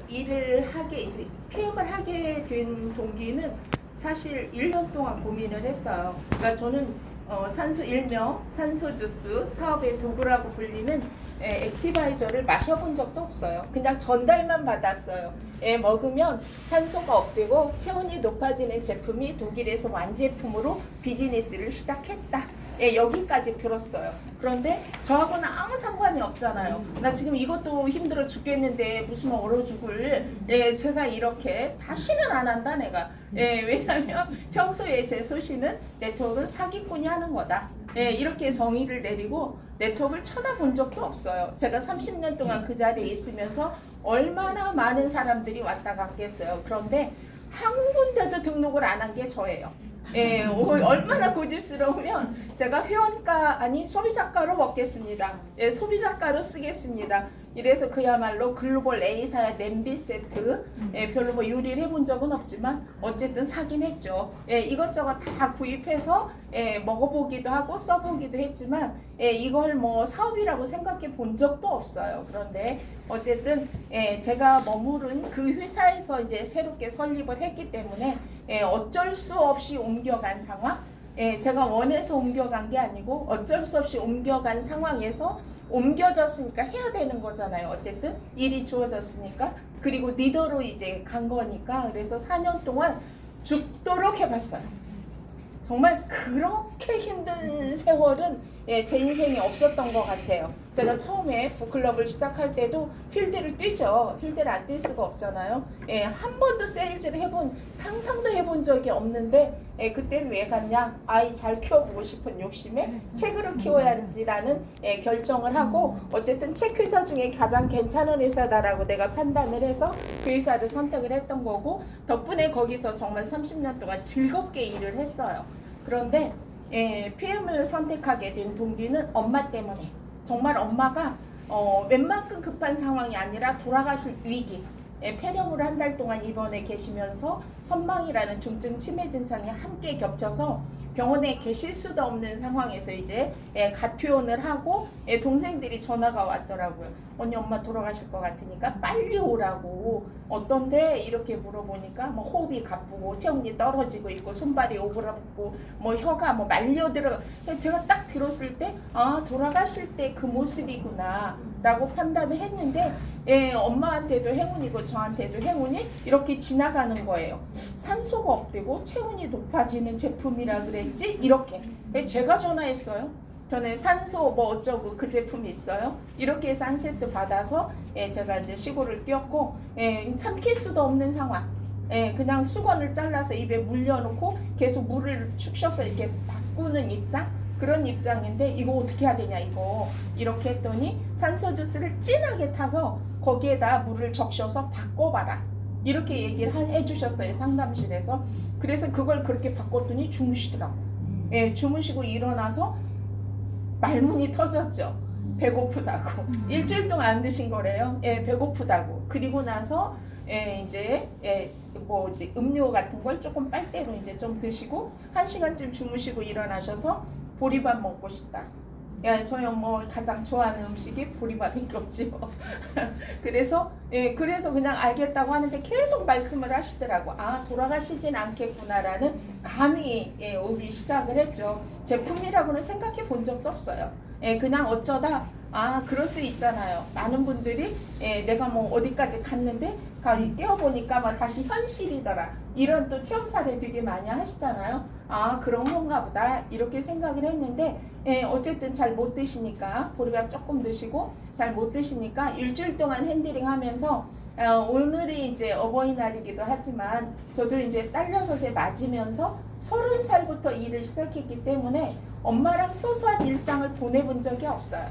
일을 하게 이제 PM을 하게 된 동기는 사실 1년 동안 고민을 했어요. 그러니까 저는 산소 일명 산소 주스 사업의 도구라고 불리는 액티바이저를 마셔본 적도 없어요. 그냥 전달만 받았어요. 먹으면 산소가 업되고 체온이 높아지는 제품이 독일에서 완제품으로 비즈니스를 시작했다. 여기까지 들었어요. 그런데 저하고는 아무 상관이 없잖아요. 나 지금 이것도 힘들어 죽겠는데 무슨 얼어 죽을 제가 이렇게 다시는 안 한다 내가. 왜냐하면 평소에 제 소신은 네트워크는 사기꾼이 하는 거다. 이렇게 정의를 내리고 네트워크를 쳐다본 적도 없어요. 제가 30년 동안 그 자리에 있으면서 얼마나 많은 사람들이 왔다 갔겠어요. 그런데 한 군데도 등록을 안 한 게 저예요. 얼마나 고집스러우면 제가 회원가 아니 소비자가로 먹겠습니다. 소비자가로 쓰겠습니다. 이래서 그야말로 글로벌 A사야 냄비 세트 별로 뭐 요리를 해본 적은 없지만 어쨌든 사긴 했죠. 이것저것 다 구입해서 먹어보기도 하고 써보기도 했지만 이걸 뭐 사업이라고 생각해 본 적도 없어요. 그런데 어쨌든 제가 머무른 그 회사에서 이제 새롭게 설립을 했기 때문에 어쩔 수 없이 옮겨간 상황. 제가 원해서 옮겨간 게 아니고 어쩔 수 없이 옮겨간 상황에서 옮겨졌으니까 해야 되는 거잖아요. 어쨌든 일이 주어졌으니까. 그리고 리더로 이제 간 거니까. 그래서 4년 동안 죽도록 해봤어요. 정말 그렇게 힘든 세월은 제 인생에 없었던 것 같아요. 제가 처음에 북클럽을 시작할 때도 필드를 뛰죠. 필드를 안 뛸 수가 없잖아요. 한 번도 세일즈를 해본 상상도 해본 적이 없는데 그때는 왜 갔냐? 아이 잘 키워보고 싶은 욕심에 책으로 키워야지라는 결정을 하고 어쨌든 책 회사 중에 가장 괜찮은 회사다라고 내가 판단을 해서 그 회사를 선택을 했던 거고 덕분에 거기서 정말 30년 동안 즐겁게 일을 했어요. 그런데 PM을 선택하게 된 동기는 엄마 때문에 정말 엄마가 웬만큼 급한 상황이 아니라 돌아가실 위기 폐렴으로 한 달 동안 입원해 계시면서 선망이라는 중증 치매 증상이 함께 겹쳐서 병원에 계실 수도 없는 상황에서 이제 가퇴원을 하고 동생들이 전화가 왔더라고요. 언니 엄마 돌아가실 것 같으니까 빨리 오라고. 어떤데? 이렇게 물어보니까 뭐 호흡이 가쁘고 체온이 떨어지고 있고 손발이 오그라붙고 뭐 혀가 뭐 말려들어. 제가 딱 들었을 때 아 돌아가실 때 그 모습이구나 라고 판단을 했는데 엄마한테도 행운이고 저한테도 행운이 이렇게 지나가는 거예요. 산소가 업되고 체온이 높아지는 제품이라 그랬지? 이렇게. 제가 전화했어요. 저는 산소 뭐 어쩌고 그 제품이 있어요. 이렇게 해서 한 세트 받아서 제가 이제 시골을 뛰었고 삼킬 수도 없는 상황. 그냥 수건을 잘라서 입에 물려놓고 계속 물을 축셔서 이렇게 바꾸는 입장? 그런 입장인데 이거 어떻게 해야 되냐 이거 이렇게 했더니 산소 주스를 진하게 타서 거기에다 물을 적셔서 바꿔봐라 이렇게 얘기를 해주셨어요. 상담실에서. 그래서 그걸 그렇게 바꿨더니 주무시더라고. 주무시고 일어나서 말문이 터졌죠. 배고프다고. 일주일 동안 안 드신 거래요. 배고프다고. 그리고 나서 이제 뭐 이제 음료 같은 걸 조금 빨대로 이제 좀 드시고 1시간쯤 주무시고 일어나셔서 보리밥 먹고 싶다. 저희 뭐 가장 좋아하는 음식이 보리밥이겠지요. 그래서 그래서 그냥 알겠다고 하는데 계속 말씀을 하시더라고. 아 돌아가시진 않겠구나라는 감이 오기 시작을 했죠. 제품이라고는 생각해 본 적도 없어요. 그냥 어쩌다 아 그럴 수 있잖아요. 많은 분들이 내가 뭐 어디까지 갔는데 깨어보니까 막 다시 현실이더라. 이런 또 체험 사례 되게 많이 하시잖아요. 아 그런 건가 보다 이렇게 생각을 했는데 어쨌든 잘 못 드시니까 보리밥 조금 드시고 잘 못 드시니까 일주일 동안 핸들링 하면서 오늘이 이제 어버이날이기도 하지만 저도 이제 딸 6에 맞으면서 30살부터 일을 시작했기 때문에 엄마랑 소소한 일상을 보내본 적이 없어요.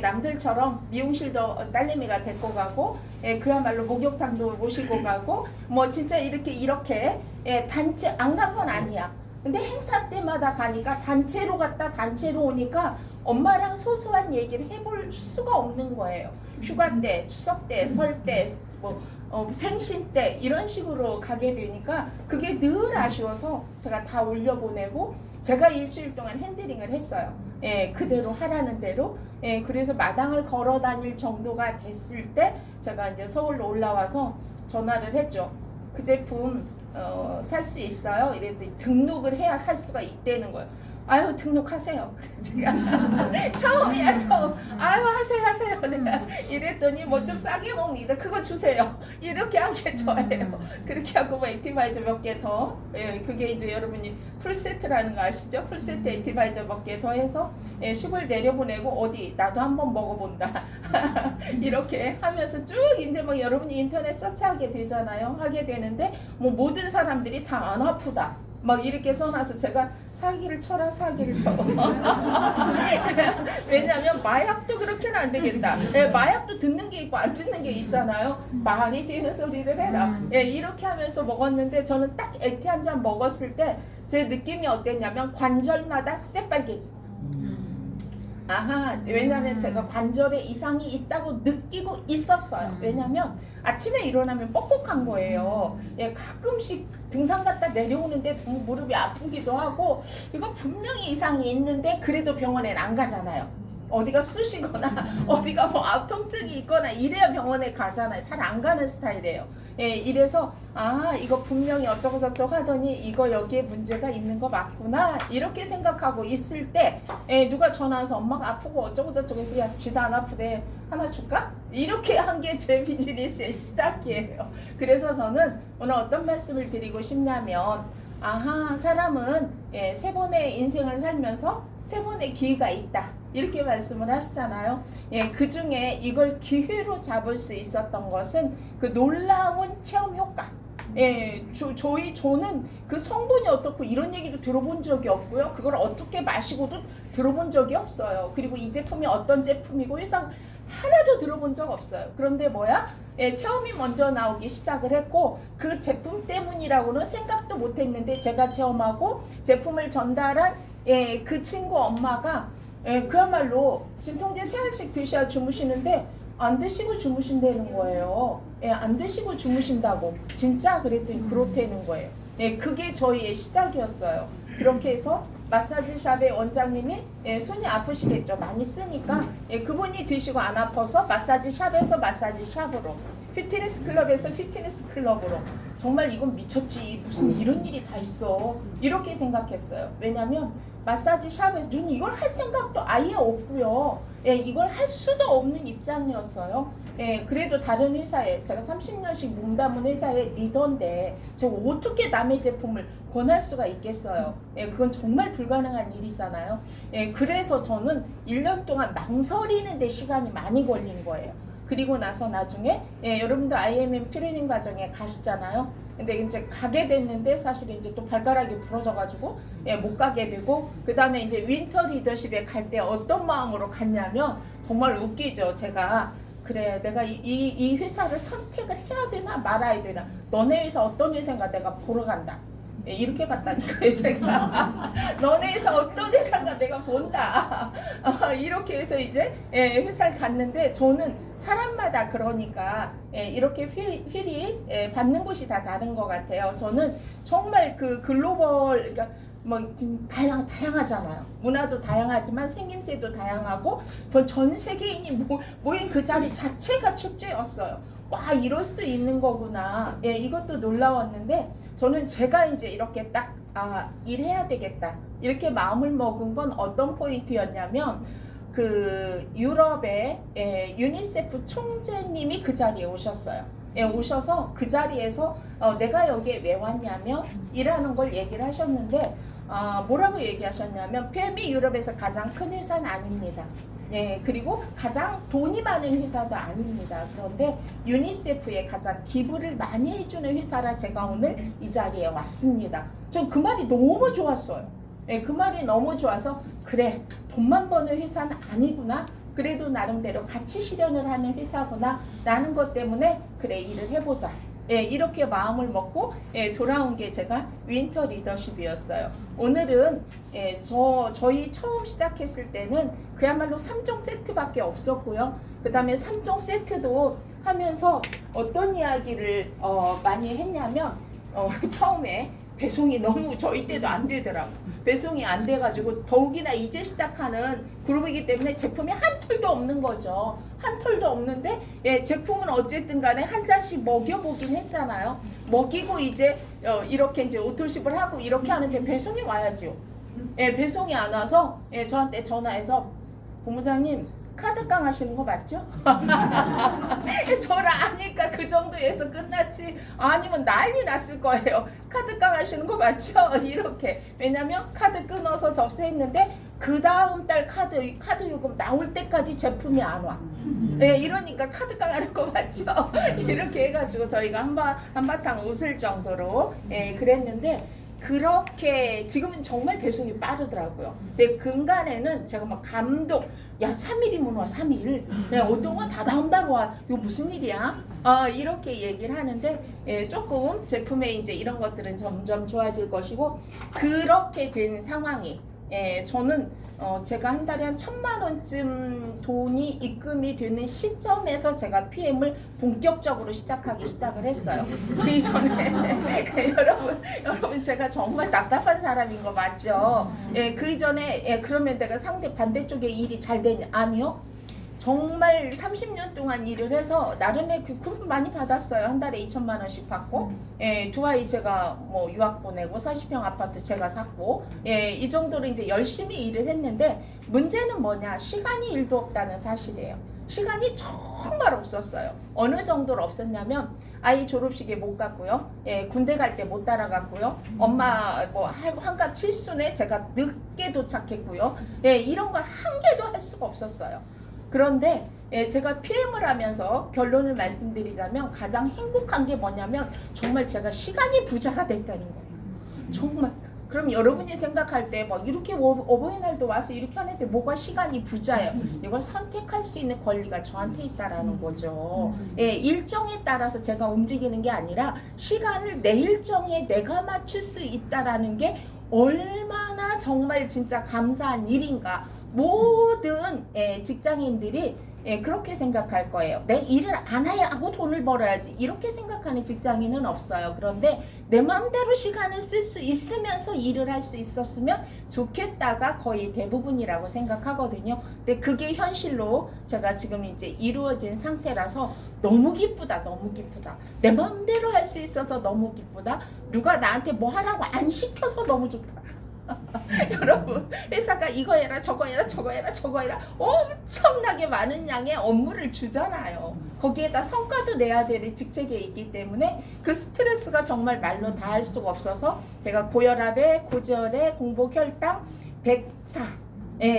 남들처럼 미용실도 딸내미가 데리고 가고 그야말로 목욕탕도 모시고 가고 뭐 진짜 이렇게 단체 안 간 건 아니야. 근데 행사 때마다 가니까 단체로 갔다 단체로 오니까 엄마랑 소소한 얘기를 해볼 수가 없는 거예요. 휴가 때, 추석 때, 설 때, 뭐 생신 때 이런 식으로 가게 되니까 그게 늘 아쉬워서 제가 다 올려보내고 제가 일주일 동안 핸들링을 했어요. 그대로 하라는 대로 예, 그래서 마당을 걸어 다닐 정도가 됐을 때 제가 이제 서울로 올라와서 전화를 했죠. 그 제품 살 수 있어요? 이랬더니 등록을 해야 살 수가 있다는 거예요. 아유, 등록하세요. 제가 처음이야, 처음. 아유, 하세요. 내가 이랬더니 뭐 좀 싸게 먹니다. 그거 주세요. 이렇게 한 게 저예요. 그렇게 하고 뭐 액티바이저 몇 개 더. 예, 그게 이제 여러분이 풀세트라는 거 아시죠? 풀세트 액티바이저 몇 개 더 해서 예, 시골 내려보내고 어디 나도 한번 먹어본다. 이렇게 하면서 쭉 이제 막 여러분이 인터넷 서치하게 되잖아요. 하게 되는데 뭐 모든 사람들이 다 안 아프다. 막 이렇게 써놔서 제가 사기를 쳐라 사기를 쳐. 왜냐면 마약도 그렇게는 안 되겠다. 예, 마약도 듣는 게 있고 안 듣는 게 있잖아요. 말이 되는 소리를 해라. 예, 이렇게 하면서 먹었는데 저는 딱 액티 한 잔 먹었을 때 제 느낌이 어땠냐면 관절마다 새빨개지. 아하, 왜냐면 제가 관절에 이상이 있다고 느끼고 있었어요. 왜냐면 아침에 일어나면 뻑뻑한 거예요. 예, 가끔씩 등산 갔다 내려오는데 너무 무릎이 아프기도 하고 이거 분명히 이상이 있는데 그래도 병원엔 안 가잖아요. 어디가 쑤시거나 어디가 뭐 통증이 있거나 이래야 병원에 가잖아요. 잘 안 가는 스타일이에요. 예, 이래서 이거 분명히 어쩌고 저쩌고 하더니 이거 여기에 문제가 있는 거 맞구나 이렇게 생각하고 있을 때 누가 전화 와서 엄마가 아프고 어쩌고 저쩌고 해서 야 쥐도 안 아프대 하나 줄까? 이렇게 한 게 제 비즈니스의 시작이에요. 그래서 저는 오늘 어떤 말씀을 드리고 싶냐면 사람은 세 번의 인생을 살면서 세 번의 기회가 있다. 이렇게 말씀을 하시잖아요. 예, 그 중에 이걸 기회로 잡을 수 있었던 것은 그 놀라운 체험 효과. 예, 저는 그 성분이 어떻고 이런 얘기도 들어본 적이 없고요. 그걸 어떻게 마시고도 들어본 적이 없어요. 그리고 이 제품이 어떤 제품이고 회사 하나도 들어본 적 없어요. 그런데 체험이 먼저 나오기 시작을 했고 그 제품 때문이라고는 생각도 못했는데 제가 체험하고 제품을 전달한 그 친구 엄마가 그야말로 진통제 3알씩 드셔야 주무시는데 안 드시고 주무신다는 거예요. 안 드시고 주무신다고. 진짜 그랬더니 그렇다는 거예요. 그게 저희의 시작이었어요. 그렇게 해서 마사지샵의 원장님이 손이 아프시겠죠. 많이 쓰니까 그분이 드시고 안 아파서 마사지샵에서 마사지샵으로 피트니스 클럽에서 피트니스 클럽으로 정말 이건 미쳤지. 무슨 이런 일이 다 있어. 이렇게 생각했어요. 왜냐면 마사지 샵에 저는 이걸 할 생각도 아예 없고요. 이걸 할 수도 없는 입장이었어요. 그래도 다른 회사에 제가 30년씩 몸담은 회사의 리더인데 제가 어떻게 남의 제품을 권할 수가 있겠어요. 그건 정말 불가능한 일이잖아요. 그래서 저는 1년 동안 망설이는 데 시간이 많이 걸린 거예요. 그리고 나서 나중에 여러분도 IMM 트레이닝 과정에 가시잖아요. 근데 이제 가게 됐는데 사실 이제 또 발가락이 부러져가지고 못 가게 되고 그 다음에 이제 윈터 리더십에 갈 때 어떤 마음으로 갔냐면 정말 웃기죠. 제가 그래 내가 이 회사를 선택을 해야 되나 말아야 되나 너네 회사 어떤 회사인가 내가 보러 간다. 이렇게 갔다니까요. 제가 너네 회사 어떤 회사인가 내가 본다. 이렇게 해서 이제 회사를 갔는데 저는 사람마다 그러니까 이렇게 필이 받는 곳이 다 다른 것 같아요. 저는 정말 그 글로벌 그러니까 뭐 지금 다양하잖아요. 문화도 다양하지만 생김새도 다양하고 전 세계인이 모인 그 자리 자체가 축제였어요. 와 이럴 수도 있는 거구나. 이것도 놀라웠는데 저는 제가 이제 이렇게 딱 일해야 되겠다 이렇게 마음을 먹은 건 어떤 포인트였냐면 그 유럽의 유니세프 총재님이 그 자리에 오셨어요. 오셔서 그 자리에서 내가 여기에 왜 왔냐면 이라는 걸 얘기를 하셨는데 뭐라고 얘기하셨냐면 뱀이 유럽에서 가장 큰 회사는 아닙니다. 그리고 가장 돈이 많은 회사도 아닙니다. 그런데 유니세프에 가장 기부를 많이 해주는 회사라 제가 오늘 이 자리에 왔습니다. 전 그 말이 너무 좋았어요. 그 말이 너무 좋아서 그래 돈만 버는 회사는 아니구나. 그래도 나름대로 가치 실현을 하는 회사구나 라는 것 때문에 그래 일을 해보자. 이렇게 마음을 먹고 돌아온 게 제가 윈터 리더십이었어요. 오늘은 저희 처음 시작했을 때는 그야말로 3종 세트밖에 없었고요. 그 다음에 3종 세트도 하면서 어떤 이야기를 많이 했냐면 처음에 배송이 너무 저희 때도 안 되더라고. 배송이 안 돼가지고 더욱이나 이제 시작하는 그룹이기 때문에 제품이 한 톨도 없는 거죠. 한 톨도 없는데 제품은 어쨌든 간에 한 잔씩 먹여보긴 했잖아요. 먹이고 이제 이렇게 이제 오토십을 하고 이렇게 하는데 배송이 와야죠. 배송이 안 와서 저한테 전화해서 본부장님 카드깡 하시는 거 맞죠? 저를 아니까 그 정도에서 끝났지 아니면 난리 났을 거예요. 카드깡 하시는 거 맞죠? 이렇게. 왜냐면 카드 끊어서 접수했는데 그 다음 달 카드 요금 나올 때까지 제품이 안 와. 이러니까 카드깡 하는 거 맞죠? 이렇게 해가지고 저희가 한바탕 웃을 정도로 그랬는데 그렇게 지금은 정말 배송이 빠르더라고요. 근데 근간에는 제가 막 감동. 야 3일이면 와 3일. 어떤 건 다 다음 달 와. 이거 무슨 일이야? 이렇게 얘기를 하는데 조금 제품의 이제 이런 것들은 점점 좋아질 것이고 그렇게 된 상황이 저는 제가 한 달에 한 1,000만 원쯤 돈이 입금이 되는 시점에서 제가 PM을 본격적으로 시작을 했어요. 그 이전에 여러분 제가 정말 답답한 사람인 거 맞죠? 그 이전에 그러면 내가 상대 반대쪽에 일이 잘 되냐? 아니요. 정말 30년 동안 일을 해서 나름의 그 그룹 많이 받았어요. 한 달에 2,000만 원씩 받고 두 아이 제가 뭐 유학 보내고 40평 아파트 제가 샀고 이 정도로 이제 열심히 일을 했는데 문제는 뭐냐? 시간이 1도 없다는 사실이에요. 시간이 정말 없었어요. 어느 정도로 없었냐면 아이 졸업식에 못 갔고요. 군대 갈 때 못 따라갔고요. 엄마 뭐 환갑 칠순에 제가 늦게 도착했고요. 이런 걸 한 개도 할 수가 없었어요. 그런데 제가 PM을 하면서 결론을 말씀드리자면 가장 행복한 게 뭐냐면 정말 제가 시간이 부자가 됐다는 거예요. 정말. 그럼 여러분이 생각할 때 막 이렇게 어버이날도 와서 이렇게 하는데 뭐가 시간이 부자예요? 이걸 선택할 수 있는 권리가 저한테 있다라는 거죠. 일정에 따라서 제가 움직이는 게 아니라 시간을 내 일정에 내가 맞출 수 있다라는 게 얼마나 정말 진짜 감사한 일인가. 모든 직장인들이 그렇게 생각할 거예요. 내 일을 안 해야 하고 돈을 벌어야지 이렇게 생각하는 직장인은 없어요. 그런데 내 마음대로 시간을 쓸 수 있으면서 일을 할 수 있었으면 좋겠다가 거의 대부분이라고 생각하거든요. 근데 그게 현실로 제가 지금 이제 이루어진 상태라서 너무 기쁘다. 너무 기쁘다. 내 마음대로 할 수 있어서 너무 기쁘다. 누가 나한테 뭐 하라고 안 시켜서 너무 좋다. 여러분 회사가 이거 해라 저거 해라 엄청나게 많은 양의 업무를 주잖아요. 거기에다 성과도 내야 되는 직책에 있기 때문에 그 스트레스가 정말 말로 다 할 수가 없어서 제가 고혈압에 고지혈에 공복 혈당 104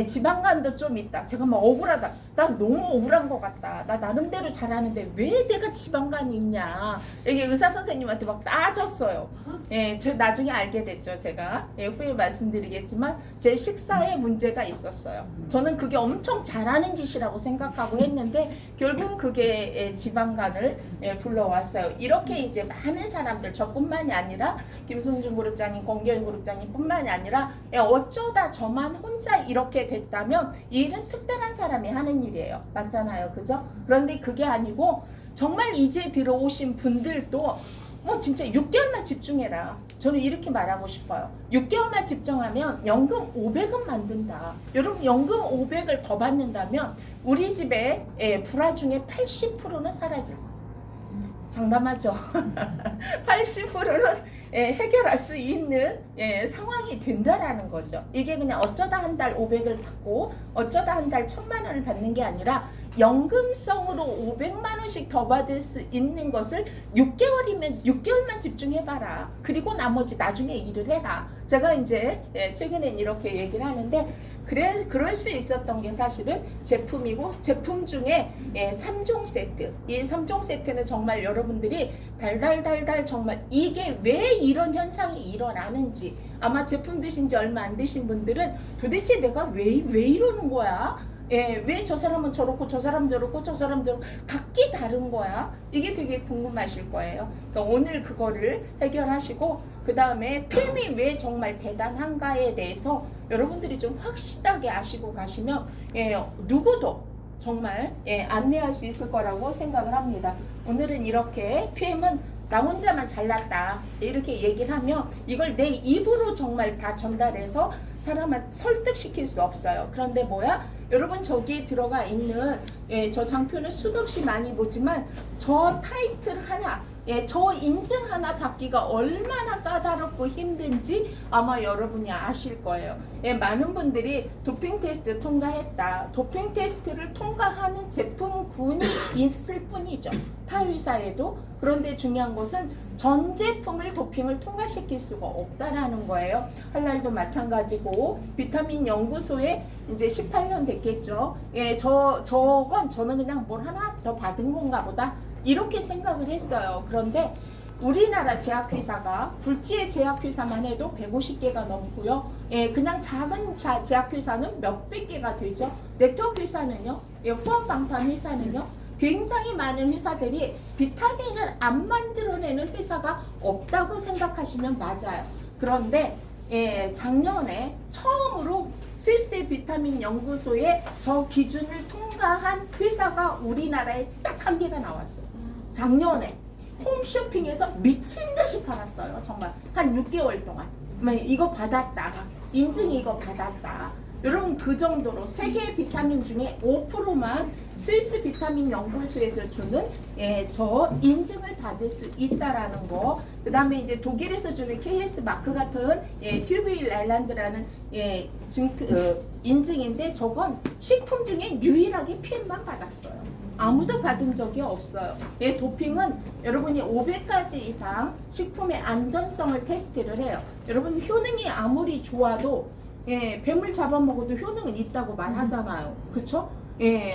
지방간도 좀 있다. 제가 막 억울하다. 나 너무 억울한 것 같다. 나 나름대로 잘하는데 왜 내가 지방간이 있냐. 이게 의사 선생님한테 막 따졌어요. 저 나중에 알게 됐죠. 제가 후에 말씀드리겠지만 제 식사에 문제가 있었어요. 저는 그게 엄청 잘하는 짓이라고 생각하고 했는데 결국 그게 지방간을 불러왔어요. 이렇게 이제 많은 사람들 저뿐만이 아니라 김승준 그룹장님, 권경인 그룹장님 뿐만이 아니라 어쩌다 저만 혼자 이렇게 됐다면 이 일은 특별한 사람이 하는 일이에요. 맞잖아요. 그죠? 그런데 그게 아니고 정말 이제 들어오신 분들도 뭐 진짜 6개월만 집중해라. 저는 이렇게 말하고 싶어요. 6개월만 집중하면 연금 500은 만든다. 여러분 연금 500을 더 받는다면 우리 집에 불화 중에 80%는 사라질 거예요. 장담하죠. 80%는 해결할 수 있는 상황이 된다라는 거죠. 이게 그냥 어쩌다 한 달 500을 받고 어쩌다 한 달 1,000만 원을 받는 게 아니라 연금성으로 500만 원씩 더 받을 수 있는 것을 6개월이면 6개월만 집중해봐라. 그리고 나머지 나중에 일을 해라. 제가 이제 최근엔 이렇게 얘기를 하는데 그럴 수 있었던 게 사실은 제품이고 제품 중에 3종 세트. 이 3종 세트는 정말 여러분들이 달달달달 정말 이게 왜 이런 현상이 일어나는지 아마 제품 드신 지 얼마 안 되신 분들은 도대체 내가 왜 이러는 거야? 왜 저 사람은 저렇고 저 사람 저렇고 저 사람 저렇고 각기 다른 거야? 이게 되게 궁금하실 거예요. 그러니까 오늘 그거를 해결하시고 그 다음에 PM이 왜 정말 대단한가에 대해서 여러분들이 좀 확실하게 아시고 가시면 누구도 정말 안내할 수 있을 거라고 생각을 합니다. 오늘은 이렇게 PM은 나 혼자만 잘났다 이렇게 얘기를 하면 이걸 내 입으로 정말 다 전달해서 사람을 설득시킬 수 없어요. 그런데 뭐야? 여러분 저기에 들어가 있는 저 장표는 수도 없이 많이 보지만 저 타이틀 하나, 저 인증 하나 받기가 얼마나 까다롭고 힘든지 아마 여러분이 아실 거예요. 많은 분들이 도핑 테스트 통과했다. 도핑 테스트를 통과하는 제품군이 있을 뿐이죠. 타 회사에도. 그런데 중요한 것은 전 제품을 도핑을 통과시킬 수가 없다라는 거예요. 할랄도 마찬가지고 비타민 연구소에 이제 18년 됐겠죠. 저건 저는 그냥 뭘 하나 더 받은 건가 보다 이렇게 생각을 했어요. 그런데 우리나라 제약회사가 굴지의 제약회사만 해도 150개가 넘고요. 그냥 작은 제약회사는 몇백 개가 되죠. 네트워크 회사는요. 후원 방판 회사는요. 굉장히 많은 회사들이 비타민을 안 만들어내는 회사가 없다고 생각하시면 맞아요. 그런데 작년에 처음으로 스위스 비타민 연구소에 저 기준을 통과한 회사가 우리나라에 딱 한 개가 나왔어요. 작년에 홈쇼핑에서 미친 듯이 팔았어요. 정말 한 6개월 동안 이거 받았다, 인증 이거 받았다. 여러분 그 정도로 세계 비타민 중에 5%만 스위스 비타민 연구소에서 주는 저 인증을 받을 수 있다라는 거. 그 다음에 이제 독일에서 주는 KS 마크 같은 튜브일 라일란드라는 인증인데 저건 식품 중에 유일하게 PM만 받았어요. 아무도 받은 적이 없어요. 도핑은 여러분이 500가지 이상 식품의 안전성을 테스트를 해요. 여러분 효능이 아무리 좋아도 뱀을 잡아먹어도 효능은 있다고 말하잖아요. 그쵸?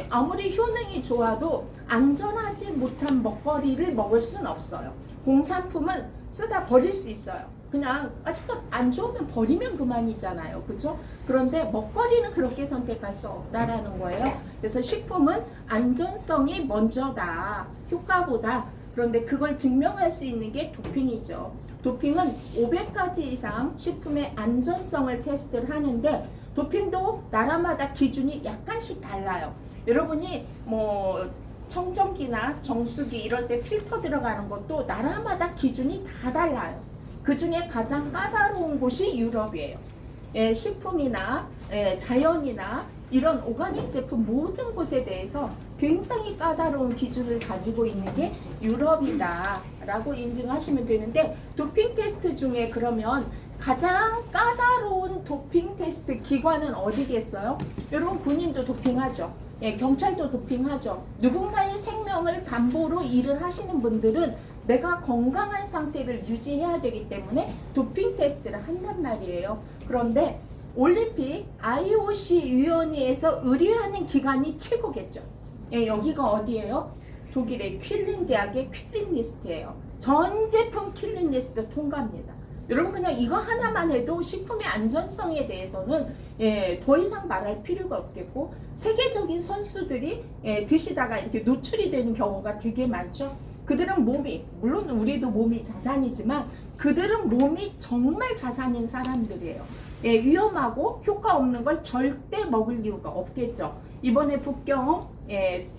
아무리 효능이 좋아도 안전하지 못한 먹거리를 먹을 수는 없어요. 공산품은 쓰다 버릴 수 있어요. 그냥 아직은 안 좋으면 버리면 그만이잖아요. 그죠? 그런데 먹거리는 그렇게 선택할 수 없다라는 거예요. 그래서 식품은 안전성이 먼저다. 효과보다. 그런데 그걸 증명할 수 있는 게 도핑이죠. 도핑은 500가지 이상 식품의 안전성을 테스트를 하는데 도핑도 나라마다 기준이 약간씩 달라요. 여러분이 뭐 청정기나 정수기 이럴 때 필터 들어가는 것도 나라마다 기준이 다 달라요. 그 중에 가장 까다로운 곳이 유럽이에요. 식품이나 자연이나 이런 오가닉 제품 모든 곳에 대해서 굉장히 까다로운 기준을 가지고 있는 게 유럽이다 라고 인증하시면 되는데 도핑 테스트 중에 그러면 가장 까다로운 도핑 테스트 기관은 어디겠어요? 여러분 군인도 도핑하죠. 경찰도 도핑하죠. 누군가의 생명을 담보로 일을 하시는 분들은 내가 건강한 상태를 유지해야 되기 때문에 도핑 테스트를 한단 말이에요. 그런데 올림픽 IOC 위원회에서 의뢰하는 기관이 최고겠죠. 여기가 어디예요? 독일의 퀼린 대학의 퀼린 리스트예요. 전 제품 퀼린 리스트 통과합니다. 여러분 그냥 이거 하나만 해도 식품의 안전성에 대해서는 더 이상 말할 필요가 없겠고 세계적인 선수들이 드시다가 이렇게 노출이 되는 경우가 되게 많죠. 그들은 몸이 물론 우리도 몸이 자산이지만 그들은 몸이 정말 자산인 사람들이에요. 위험하고 효과 없는 걸 절대 먹을 이유가 없겠죠. 이번에 북경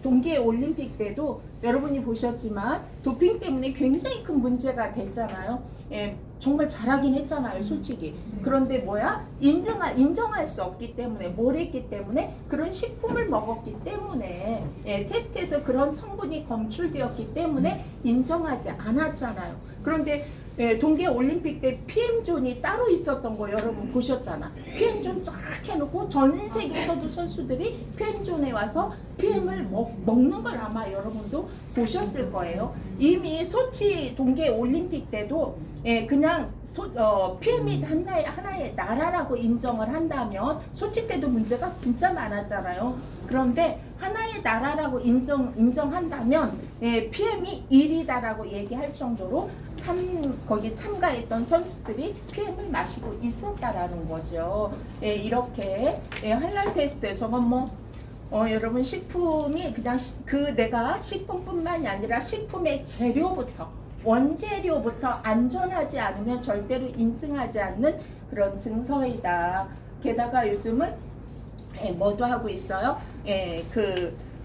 동계 올림픽 때도 여러분이 보셨지만 도핑 때문에 굉장히 큰 문제가 됐잖아요. 정말 잘하긴 했잖아요, 솔직히. 그런데 뭐야? 인정할 수 없기 때문에, 뭘 했기 때문에, 그런 식품을 먹었기 때문에, 테스트에서 그런 성분이 검출되었기 때문에 인정하지 않았잖아요. 그런데 동계 올림픽 때 PM존이 따로 있었던 거 여러분 보셨잖아. PM존 쫙 해놓고 전 세계에서도 선수들이 PM존에 와서 PM을 먹는 걸 아마 여러분도 보셨을 거예요. 이미 소치 동계 올림픽 때도 그냥 PM이 하나의 나라라고 인정을 한다면 소치 때도 문제가 진짜 많았잖아요. 그런데 하나의 나라라고 인정한다면 PM이 1위다라고 얘기할 정도로 거기 참가했던 선수들이 PM을 마시고 있었다라는 거죠. 이렇게 할랄 테스트 저건 여러분 식품이 그냥 내가 식품뿐만이 아니라 식품의 재료부터 원재료부터 안전하지 않으면 절대로 인증하지 않는 그런 증서이다. 게다가 요즘은 뭐도 하고 있어요?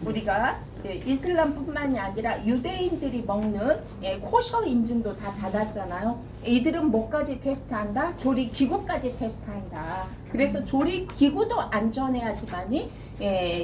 우리가 이슬람뿐만이 아니라 유대인들이 먹는 코셔 인증도 다 받았잖아요. 이들은 뭐까지 테스트한다? 조리 기구까지 테스트한다. 그래서 조리 기구도 안전해야지만이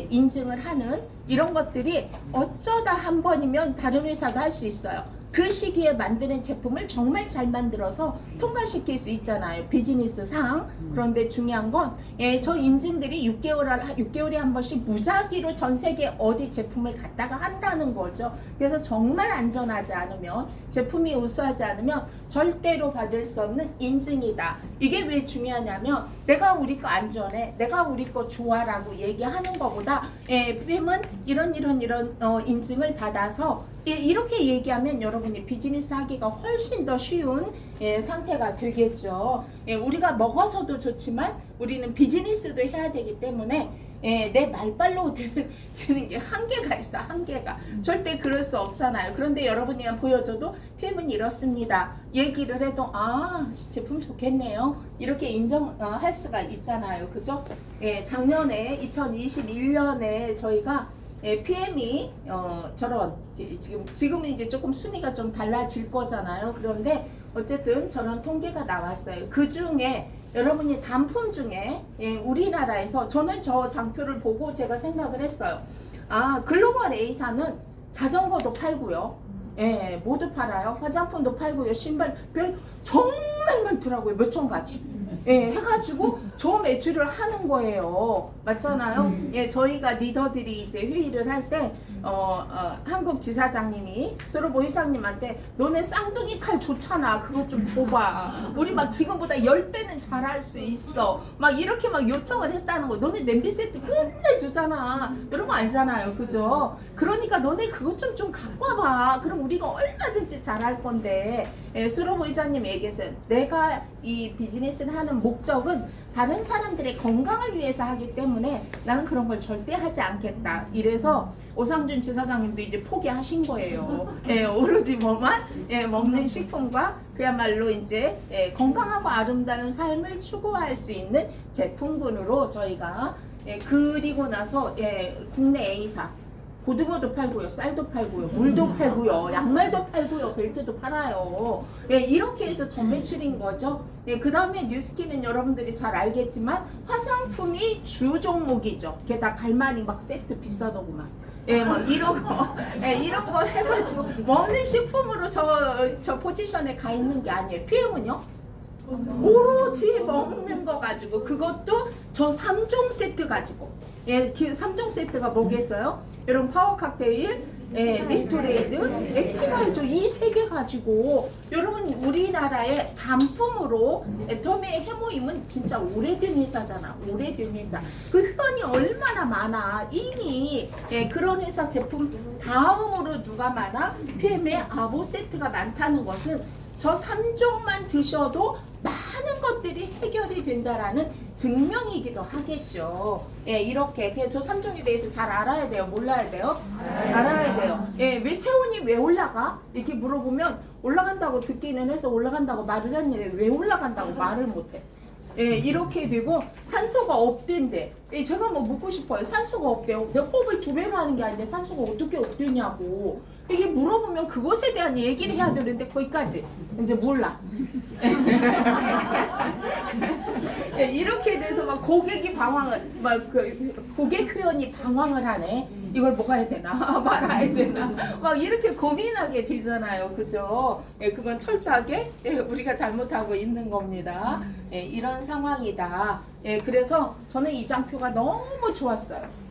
인증을 하는 이런 것들이 어쩌다 한 번이면 다른 회사가 할 수 있어요. 그 시기에 만드는 제품을 정말 잘 만들어서 통과시킬 수 있잖아요. 비즈니스 상. 그런데 중요한 건, 저 인증들이 6개월에 한 번씩 무작위로 전 세계 어디 제품을 갖다가 한다는 거죠. 그래서 정말 안전하지 않으면, 제품이 우수하지 않으면 절대로 받을 수 없는 인증이다. 이게 왜 중요하냐면, 내가 우리 거 안전해, 내가 우리 거 좋아라고 얘기하는 것보다, PM은 이런 인증을 받아서 이렇게 얘기하면 여러분이 비즈니스 하기가 훨씬 더 쉬운 상태가 되겠죠. 우리가 먹어서도 좋지만 우리는 비즈니스도 해야 되기 때문에 내 말빨로 되는 게 한계가 있어. 한계가 절대 그럴 수 없잖아요. 그런데 여러분이 보여줘도 PM은 이렇습니다 얘기를 해도 제품 좋겠네요 이렇게 인정할 수가 있잖아요. 그죠? 작년에 2021년에 저희가 PM이 저런 지금은 이제 조금 순위가 좀 달라질 거잖아요. 그런데 어쨌든 저런 통계가 나왔어요. 그 중에 여러분이 단품 중에 우리나라에서 저는 저 장표를 보고 제가 생각을 했어요. 글로벌 A사는 자전거도 팔고요. 모두 팔아요. 화장품도 팔고요. 신발 별 정말 많더라고요. 몇천 가지. 해가지고 저 매출을 하는 거예요. 맞잖아요. 저희가 리더들이 이제 회의를 할 때 한국 지사장님이 소로보 회장님한테 너네 쌍둥이 칼 좋잖아. 그거 좀 줘봐. 우리 막 지금보다 10배는 잘할 수 있어. 막 이렇게 막 요청을 했다는 거. 너네 냄비 세트 끝내주잖아. 여러분 알잖아요. 그죠? 그러니까 너네 그것 좀 갖고 와봐. 그럼 우리가 얼마든지 잘할 건데. 소로보 회장님 얘기했어요. 내가 이 비즈니스를 하는 목적은 다른 사람들의 건강을 위해서 하기 때문에 나는 그런 걸 절대 하지 않겠다. 이래서 오상준 지사장님도 이제 포기하신 거예요. 오로지 먹는 식품과 그야말로 이제 건강하고 아름다운 삶을 추구할 수 있는 제품군으로 저희가 그리고 나서 국내 A사 고등어도 팔고요, 쌀도 팔고요, 물도 팔고요, 양말도 팔고요, 벨트도 팔아요. 이렇게 해서 전매출인 거죠. 그 다음에 뉴스킨은 여러분들이 잘 알겠지만 화장품이 주 종목이죠. 게다가 갈마니 막 세트 비싸더구만. 뭐 이런 거 해가지고 먹는 식품으로 저 포지션에 가 있는 게 아니에요. PM은요? 오로지 먹는 거 가지고 그것도 저 3종 세트 가지고 3종 세트가 뭐겠어요? 여러분 파워 칵테일, 리스토레이드, 액티바이저 이 세 개 가지고 여러분 우리나라의 단품으로 애터미의 해모임은 진짜 오래된 회사잖아. 오래된 회사. 그 회원이 얼마나 많아. 이미 그런 회사 제품 다음으로 누가 많아? PM의 아보 세트가 많다는 것은 저 3종만 드셔도 많은 것들이 해결이 된다라는 증명이기도 하겠죠. 이렇게 저 3종에 대해서 잘 알아야 돼요? 몰라야 돼요? 알아야 돼요. 왜 체온이 왜 올라가? 이렇게 물어보면 올라간다고 듣기는 해서 올라간다고 말을 했는데 왜 올라간다고 말을 못해. 이렇게 되고 산소가 없댄대. 제가 뭐 묻고 싶어요. 산소가 없대요. 내가 호흡을 2배로 하는 게 아닌데 산소가 어떻게 없대냐고. 이게 물어보면 그것에 대한 얘기를 해야 되는데 거기까지 이제 몰라. 이렇게 돼서 막 고객이 방황을 고객 회원이 방황을 하네. 이걸 먹어야 되나 말아야 되나 막 이렇게 고민하게 되잖아요. 그죠? 그건 철저하게 우리가 잘못하고 있는 겁니다. 이런 상황이다. 그래서 저는 이 장표가 너무 좋았어요.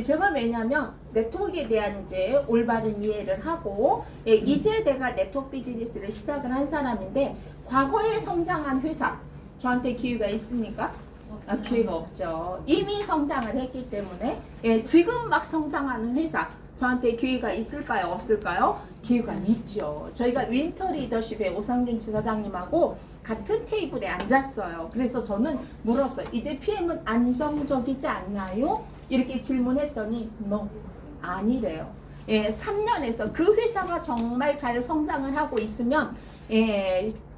제가 왜냐면 네트워크에 대한 이제 올바른 이해를 하고 이제 내가 네트워크 비즈니스를 시작을 한 사람인데 과거에 성장한 회사 저한테 기회가 있습니까? 기회가 없죠. 이미 성장을 했기 때문에 지금 막 성장하는 회사 저한테 기회가 있을까요? 없을까요? 기회가 있죠. 저희가 윈터 리더십의 오상준 지사장님하고 같은 테이블에 앉았어요. 그래서 저는 물었어요. 이제 PM은 안정적이지 않나요? 이렇게 질문했더니 no, 아니래요. 3년에서 그 회사가 정말 잘 성장을 하고 있으면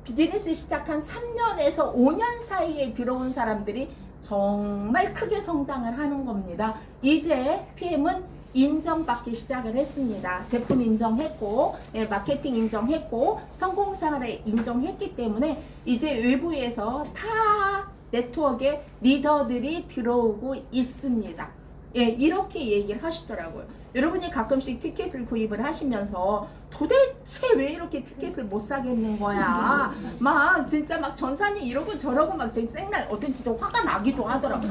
비즈니스 시작한 3년에서 5년 사이에 들어온 사람들이 정말 크게 성장을 하는 겁니다. 이제 PM은 인정받기 시작을 했습니다. 제품 인정했고, 예, 마케팅 인정했고, 성공사를 인정했기 때문에 이제 외부에서 다 네트워크에 리더들이 들어오고 있습니다. 예, 이렇게 얘기를 하시더라고요. 여러분이 가끔씩 티켓을 구입을 하시면서 도대체 왜 이렇게 티켓을 못 사겠는 거야? 막 진짜 막 전산이 이러고 저러고 막 제 생날 어떤 진짜 화가 나기도 하더라고.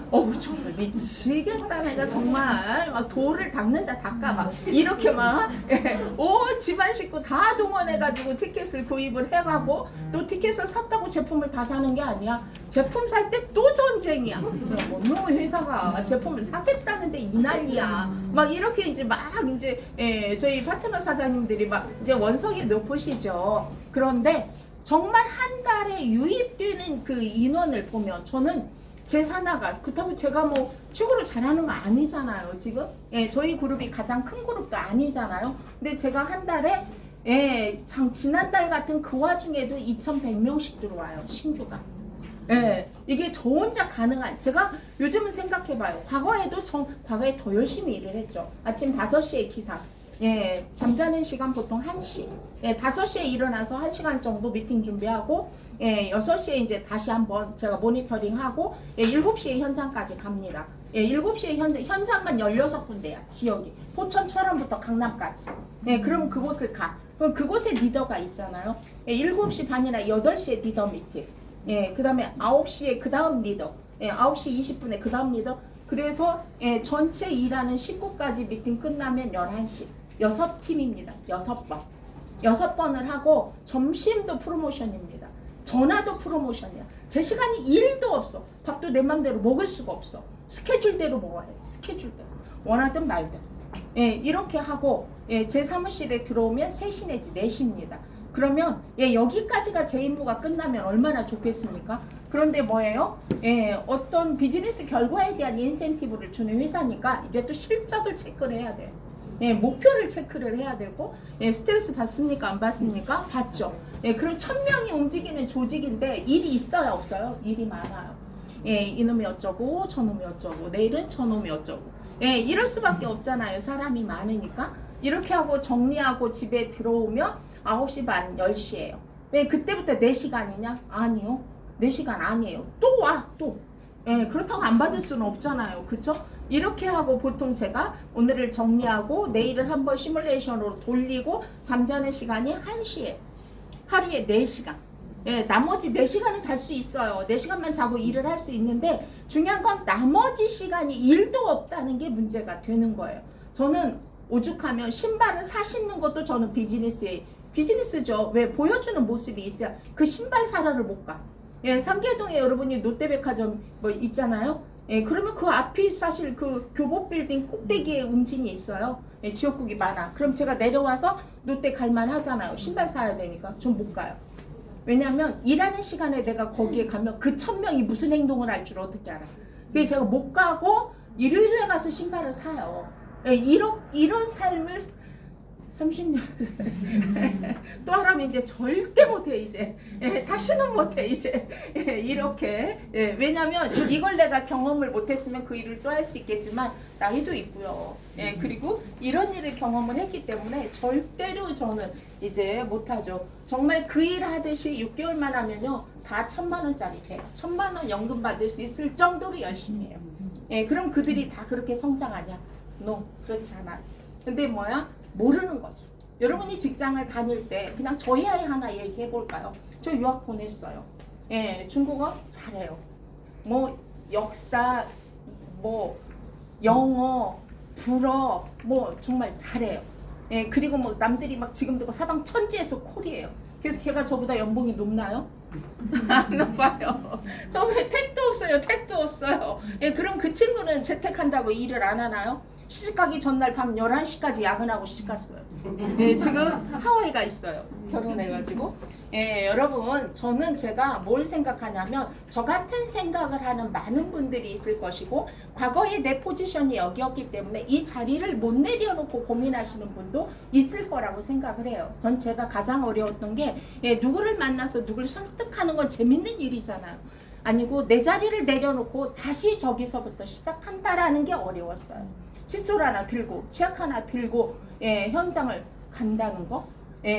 어우 정말 미치겠다 내가 정말 막 돌을 닦는다 닦아 막 이렇게 막 온 집안 식구 다 동원해가지고 티켓을 구입을 해가고 또 티켓을 샀다고 제품을 다 사는 게 아니야. 제품 살 때 또 전쟁이야. 뭐 회사가 제품을 사겠다는데 이 난리야. 막 이렇게 이제 막 이제 저희 파트너 사장님들이 막 이제 원석이 높으시죠. 그런데 정말 한 달에 유입되는 그 인원을 보면 저는 제 산하가 그렇다고 제가 뭐 최고로 잘하는 거 아니잖아요. 지금 저희 그룹이 가장 큰 그룹도 아니잖아요. 근데 제가 한 달에 지난달 같은 그 와중에도 2,100명씩 들어와요. 신규가. 이게 저 혼자 가능한, 제가 요즘은 생각해봐요. 과거에 더 열심히 일을 했죠. 아침 5시에 기상. 잠자는 시간 보통 1시. 5시에 일어나서 1시간 정도 미팅 준비하고, 6시에 이제 다시 한번 제가 모니터링하고, 7시에 현장까지 갑니다. 7시에 현장만 16군데야, 지역이. 포천, 철원부터 강남까지. 그럼 그곳을 가. 그럼 그곳에 리더가 있잖아요. 7시 반이나 8시에 리더 미팅. 그 다음에 9시에 그 다음 리더, 9시 20분에 그 다음 리더. 그래서 전체 일하는 식구까지 미팅 끝나면 11시. 6팀입니다. 6번. 6번을 하고 점심도 프로모션입니다. 전화도 프로모션이야. 제 시간이 1도 없어. 밥도 내 맘대로 먹을 수가 없어. 스케줄대로 먹어야 돼. 스케줄대로. 원하든 말든. 이렇게 하고 제 사무실에 들어오면 3시 내지 4시입니다. 그러면 여기까지가 제 임무가 끝나면 얼마나 좋겠습니까? 그런데 뭐예요? 어떤 비즈니스 결과에 대한 인센티브를 주는 회사니까 이제 또 실적을 체크를 해야 돼요. 목표를 체크를 해야 되고 스트레스 받습니까? 안 받습니까? 받죠. 그럼 1,000명이 움직이는 조직인데 일이 있어요? 없어요? 일이 많아요. 이놈이 어쩌고 저놈이 어쩌고 내일은 저놈이 어쩌고 이럴 수밖에 없잖아요. 사람이 많으니까. 이렇게 하고 정리하고 집에 들어오면 9시 반 10시예요. 그때부터 4시간이냐? 아니요. 4시간 아니에요. 또 와. 또. 그렇다고 안 받을 수는 없잖아요. 그쵸? 이렇게 하고 보통 제가 오늘을 정리하고 내일을 한번 시뮬레이션으로 돌리고 잠자는 시간이 1시에 하루에 4시간. 나머지 4시간은 잘 수 있어요. 4시간만 자고 일을 할 수 있는데 중요한 건 나머지 시간이 일도 없다는 게 문제가 되는 거예요. 저는 오죽하면 신발을 사 신는 것도 저는 비즈니스죠. 왜? 보여주는 모습이 있어야 그 신발 사러를 못 가. 삼계동에 여러분이 롯데백화점 뭐 있잖아요. 그러면 그 앞이 사실 그 교보빌딩 꼭대기에 운진이 있어요. 지역국이 많아. 그럼 제가 내려와서 롯데 갈만 하잖아요. 신발 사야 되니까. 전 못 가요. 왜냐면 일하는 시간에 내가 거기에 가면 그 1,000명이 무슨 행동을 할 줄 어떻게 알아. 그래서 제가 못 가고 일요일에 가서 신발을 사요. 이런 삶을 30년 또 하라면 이제 절대 못해 이제 다시는 못해 이제 이렇게 왜냐면 이걸 내가 경험을 못했으면 그 일을 또 할 수 있겠지만 나이도 있고요. 그리고 이런 일을 경험을 했기 때문에 절대로 저는 이제 못하죠. 정말 그 일 하듯이 6개월만 하면요 다 1,000만 원짜리 돼요. 1,000만 원 연금 받을 수 있을 정도로 열심히 해요. 그럼 그들이 다 그렇게 성장하냐? No, 그렇지 않아요. 근데 뭐야? 모르는 거죠. 여러분이 직장을 다닐 때 그냥 저희 아이 하나 얘기해 볼까요? 저 유학 보냈어요. 중국어 잘해요. 뭐 역사, 뭐 영어, 불어, 뭐 정말 잘해요. 그리고 뭐 남들이 막 지금도 사방 천지에서 콜이에요. 그래서 걔가 저보다 연봉이 높나요? 안 높아요. 정말 택도 없어요. 택도 없어요. 그럼 그 친구는 재택한다고 일을 안 하나요? 시집가기 전날 밤 11시까지 야근하고 시집갔어요. 지금 하와이가 있어요. 결혼해가지고. 여러분 저는 제가 뭘 생각하냐면 저 같은 생각을 하는 많은 분들이 있을 것이고 과거에 내 포지션이 여기였기 때문에 이 자리를 못 내려놓고 고민하시는 분도 있을 거라고 생각을 해요. 전 제가 가장 어려웠던 게 누구를 만나서 누구를 설득하는 건 재밌는 일이잖아요. 아니고 내 자리를 내려놓고 다시 저기서부터 시작한다라는 게 어려웠어요. 칫솔 하나 들고 치약 하나 들고 현장을 간다는 거.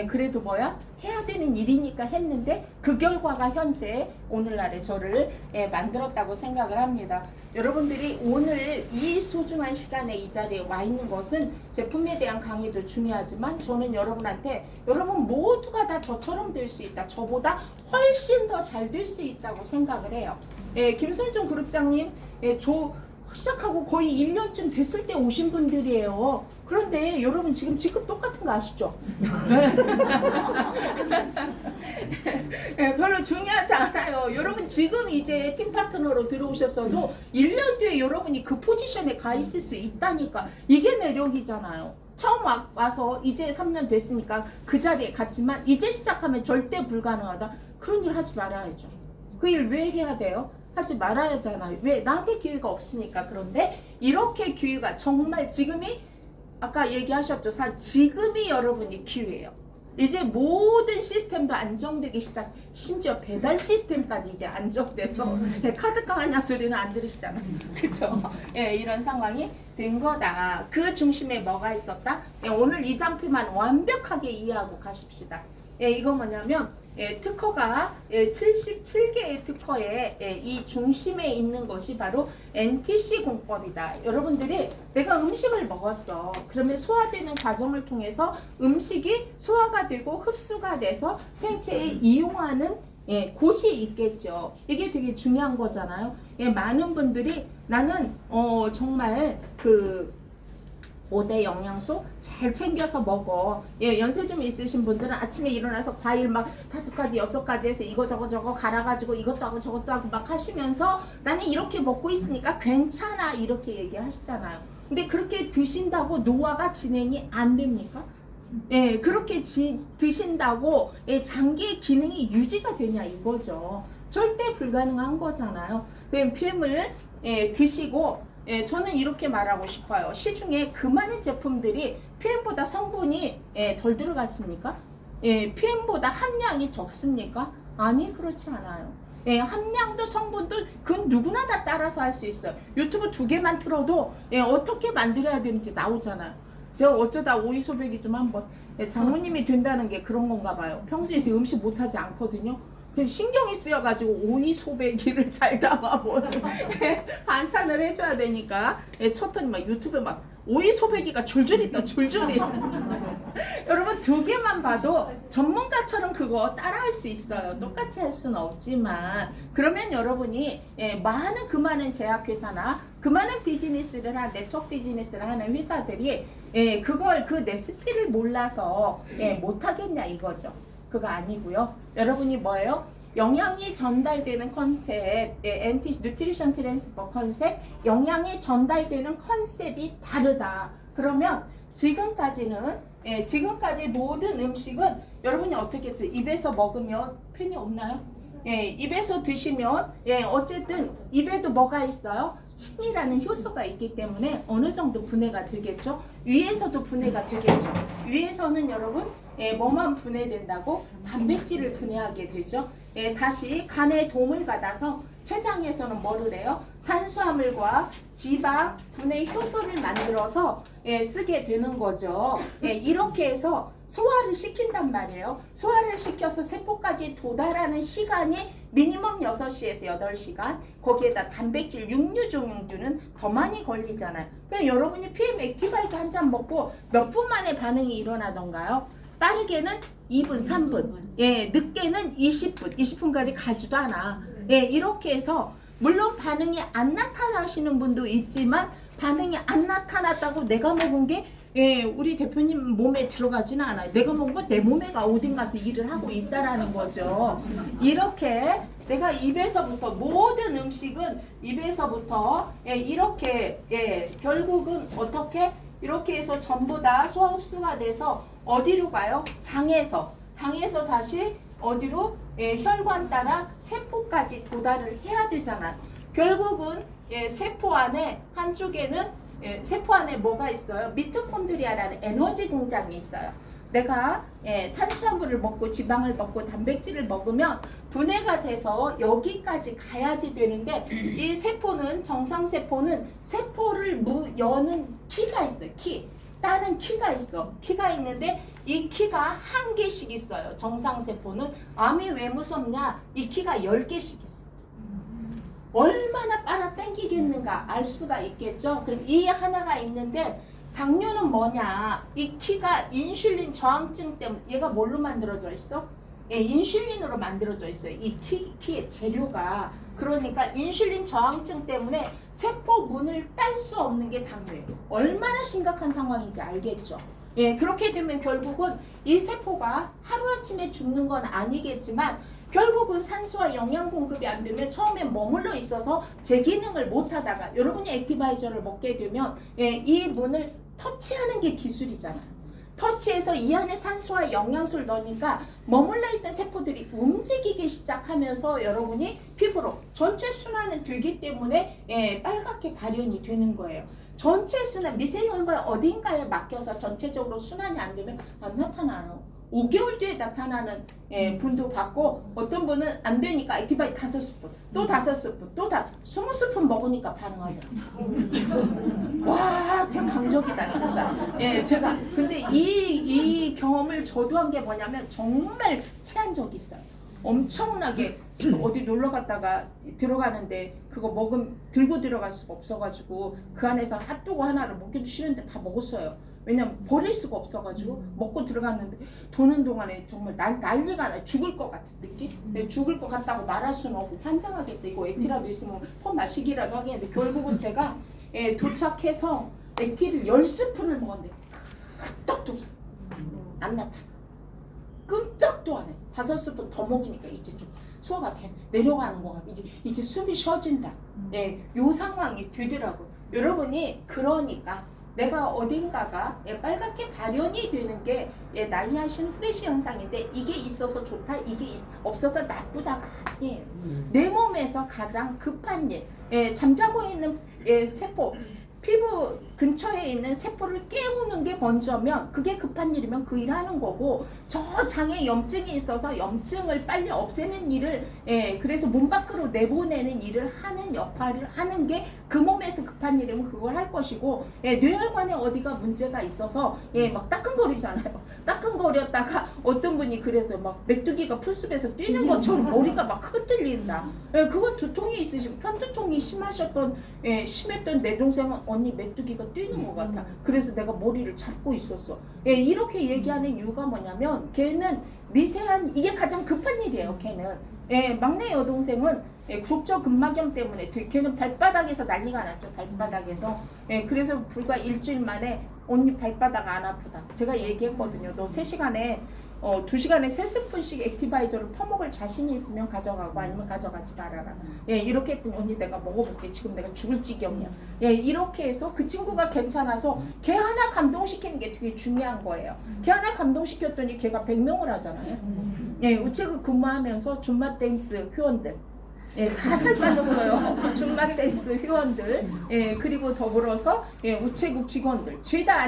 그래도 뭐야? 해야 되는 일이니까 했는데 그 결과가 현재 오늘날의 저를 만들었다고 생각을 합니다. 여러분들이 오늘 이 소중한 시간에 이 자리에 와 있는 것은 제품에 대한 강의도 중요하지만 저는 여러분한테 여러분 모두가 다 저처럼 될 수 있다. 저보다 훨씬 더 잘 될 수 있다고 생각을 해요. 김순중 그룹장님, 시작하고 거의 1년쯤 됐을 때 오신 분들이에요. 그런데 여러분 지금 직급 똑같은 거 아시죠? 별로 중요하지 않아요. 여러분 지금 이제 팀 파트너로 들어오셨어도 1년 뒤에 여러분이 그 포지션에 가 있을 수 있다니까. 이게 매력이잖아요. 처음 와서 이제 3년 됐으니까 그 자리에 갔지만 이제 시작하면 절대 불가능하다. 그런 일 하지 말아야죠. 그 일 왜 해야 돼요? 하지 말아야잖아요. 왜? 나한테 기회가 없으니까. 그런데 이렇게 기회가 정말 지금이 아까 얘기하셨죠. 지금이 여러분이 기회예요. 이제 모든 시스템도 안정되기 시작. 심지어 배달 시스템까지 이제 안정돼서 카드 강하냐 소리는 안 들으시잖아요. 그렇죠? 이런 상황이 된 거다. 그 중심에 뭐가 있었다? 오늘 이 장표만 완벽하게 이해하고 가십시다. 이거 뭐냐면 특허가 77개의 특허에 이 중심에 있는 것이 바로 NTC 공법이다. 여러분들이 내가 음식을 먹었어. 그러면 소화되는 과정을 통해서 음식이 소화가 되고 흡수가 돼서 생체에 이용하는 곳이 있겠죠. 이게 되게 중요한 거잖아요. 많은 분들이 나는 정말 그 5대 영양소 잘 챙겨서 먹어. 연세 좀 있으신 분들은 아침에 일어나서 과일 막 5가지 6가지 해서 이거 저거 갈아가지고 이것도 하고 저것도 하고 막 하시면서 나는 이렇게 먹고 있으니까 괜찮아 이렇게 얘기하시잖아요. 근데 그렇게 드신다고 노화가 진행이 안 됩니까? 그렇게 드신다고 장기의 기능이 유지가 되냐 이거죠. 절대 불가능한 거잖아요. 그럼 PM을 드시고 저는 이렇게 말하고 싶어요. 시중에 그 많은 제품들이 PM보다 성분이 덜 들어갔습니까? PM보다 함량이 적습니까? 아니 그렇지 않아요. 함량도 성분도 그건 누구나 다 따라서 할 수 있어요. 유튜브 2개만 틀어도 어떻게 만들어야 되는지 나오잖아요. 제가 어쩌다 오이소백이 좀 한번 장모님이 된다는 게 그런 건가 봐요. 평소에 음식 못하지 않거든요. 신경이 쓰여가지고 오이소배기를 잘 담아보는 반찬을 해줘야 되니까 쳤더니 막 유튜브에 막 오이소배기가 줄줄이 떠 줄줄이. 여러분 2개만 봐도 전문가처럼 그거 따라할 수 있어요. 똑같이 할 수는 없지만 그러면 여러분이 그 많은 제약회사나 그 많은 비즈니스를 한 네트워크 비즈니스를 하는 회사들이 그걸 그 레시피를 몰라서 못하겠냐 이거죠. 그거 아니고요. 여러분이 뭐예요? 영양이 전달되는 컨셉, 뉴트리션 트랜스퍼 컨셉, 영양이 전달되는 컨셉이 다르다. 그러면 지금까지 모든 음식은 여러분이 어떻게 했어요? 입에서 먹으면 편이 없나요? 입에서 드시면 어쨌든 입에도 뭐가 있어요? 침이라는 효소가 있기 때문에 어느 정도 분해가 되겠죠. 위에서도 분해가 되겠죠. 위에서는 여러분 뭐만 분해된다고? 단백질을 분해하게 되죠. 다시 간의 도움을 받아서 췌장에서는 뭐를 해요? 탄수화물과 지방 분해 효소를 만들어서 쓰게 되는 거죠. 이렇게 해서 소화를 시킨단 말이에요. 소화를 시켜서 세포까지 도달하는 시간이 미니멈 6시에서 8시간. 거기에다 단백질, 육류 종류는 더 많이 걸리잖아요. 그냥 여러분이 PM 액티바이저 한 잔 먹고 몇 분 만에 반응이 일어나던가요? 빠르게는 2분, 3분, 늦게는 20분까지 가지도 않아. 이렇게 해서 물론 반응이 안 나타나시는 분도 있지만 반응이 안 나타났다고 내가 먹은 게 우리 대표님 몸에 들어가지는 않아요. 내가 먹은 건 내 몸에가 어딘 가서 일을 하고 있다라는 거죠. 이렇게 내가 입에서부터 모든 음식은 입에서부터 이렇게 결국은 어떻게 이렇게 해서 전부 다 소화 흡수가 돼서 어디로 가요? 장에서 다시 어디로? 혈관 따라 세포까지 도달을 해야 되잖아요. 결국은 세포 안에 한쪽에는 세포 안에 뭐가 있어요? 미토콘드리아라는 에너지 공장이 있어요. 내가 탄수화물을 먹고 지방을 먹고 단백질을 먹으면 분해가 돼서 여기까지 가야지 되는데 이 세포는 정상세포는 세포를 여는 키가 있어요. 키. 따는 키가 있어. 키가 있는데 이 키가 한 개씩 있어요. 정상세포는. 암이 왜 무섭냐? 이 키가 10개씩 있어. 얼마나 빨아 당기겠는가 알 수가 있겠죠. 그럼 이 하나가 있는데 당뇨는 뭐냐? 이 키가 인슐린 저항증 때문에 얘가 뭘로 만들어져 있어? 인슐린으로 만들어져 있어요. 이 키의 재료가. 그러니까 인슐린 저항증 때문에 세포 문을 딸 수 없는 게 당뇨예요. 얼마나 심각한 상황인지 알겠죠? 그렇게 되면 결국은 이 세포가 하루아침에 죽는 건 아니겠지만 결국은 산소와 영양 공급이 안 되면 처음에 머물러 있어서 제 기능을 못 하다가 여러분이 액티바이저를 먹게 되면 이 문을 터치하는 게 기술이잖아요. 터치해서 이 안에 산소와 영양소를 넣으니까 머물러 있던 세포들이 움직이기 시작하면서 여러분이 피부로 전체 순환은 되기 때문에 빨갛게 발현이 되는 거예요. 전체 순환, 미세혈관 어딘가에 맡겨서 전체적으로 순환이 안 되면 안 나타나요. 5개월 뒤에 나타나는 분도 봤고 어떤 분은 안 되니까 액티바이 5스푼, 또 5스푼, 또 20스푼 먹으니까 반응하더라고요. 와, 제가 강적이다 진짜. 제가 근데 이 경험을 저도 한 게 뭐냐면 정말 체한 적이 있어요. 엄청나게 어디 놀러 갔다가 들어가는데 그거 들고 들어갈 수가 없어가지고 그 안에서 핫도그 하나를 먹기도 싫은데 다 먹었어요. 왜냐면 버릴 수가 없어가지고 먹고 들어갔는데 도는 동안에 정말 난리가 나요. 죽을 것 같은 느낌? 죽을 것 같다고 말할 수는 없고 환장하겠다. 이거 액티라도 있으면 퍼 마시기라도 하겠는데 결국은 제가 도착해서 액티를 10스푼을 먹었는데 딱 없어. 안 나타나. 끔찍도 안 해. 5스푼 더 먹으니까 이제 좀 소화가 내려가는 것 같아. 이제 숨이 쉬어진다. 요 상황이 되더라고요. 여러분이 그러니까 내가 어딘가가 빨갛게 발현이 되는 게 나이아신 프레시 현상인데 이게 있어서 좋다, 이게 없어서 나쁘다가 아니에요. 내 몸에서 가장 급한 일, 잠자고 있는 세포, 피부 근처에 있는 세포를 깨우는 게 먼저면 그게 급한 일이면 그 일하는 거고 저 장에 염증이 있어서 염증을 빨리 없애는 일을 그래서 몸 밖으로 내보내는 일을 하는 역할을 하는 게 그 몸에서 급한 일이면 그걸 할 것이고 뇌혈관에 어디가 문제가 있어서 막 따끔거리잖아요. 따끔거렸다가 어떤 분이 그래서 막 메뚜기가 풀숲에서 뛰는 것처럼 머리가 막 흔들린다. 그건 두통이 있으시고 편두통이 심했던 내 동생은 언니 메뚜기가 뛰는 것 같아. 그래서 내가 머리를 잡고 있었어. 이렇게 얘기하는 이유가 뭐냐면 걔는 미세한 이게 가장 급한 일이에요. 걔는 막내 여동생은 국저근막염 때문에 걔는 발바닥에서 난리가 났죠. 발바닥에서 그래서 불과 일주일 만에 언니 발바닥 안 아프다. 제가 얘기했거든요. 너 3시간에 2시간에 3스푼씩 액티바이저를 퍼먹을 자신이 있으면 가져가고 아니면 가져가지 말아라. 이렇게 했더니 언니 내가 먹어볼게. 지금 내가 죽을 지경이야. 이렇게 해서 그 친구가 괜찮아서 걔 하나 감동시키는 게 되게 중요한 거예요. 걔 하나 감동시켰더니 걔가 100명을 하잖아요. 우체국 근무하면서 줌바 댄스 회원들 다 살 빠졌어요. 줌바 댄스 회원들 그리고 더불어서 우체국 직원들 죄다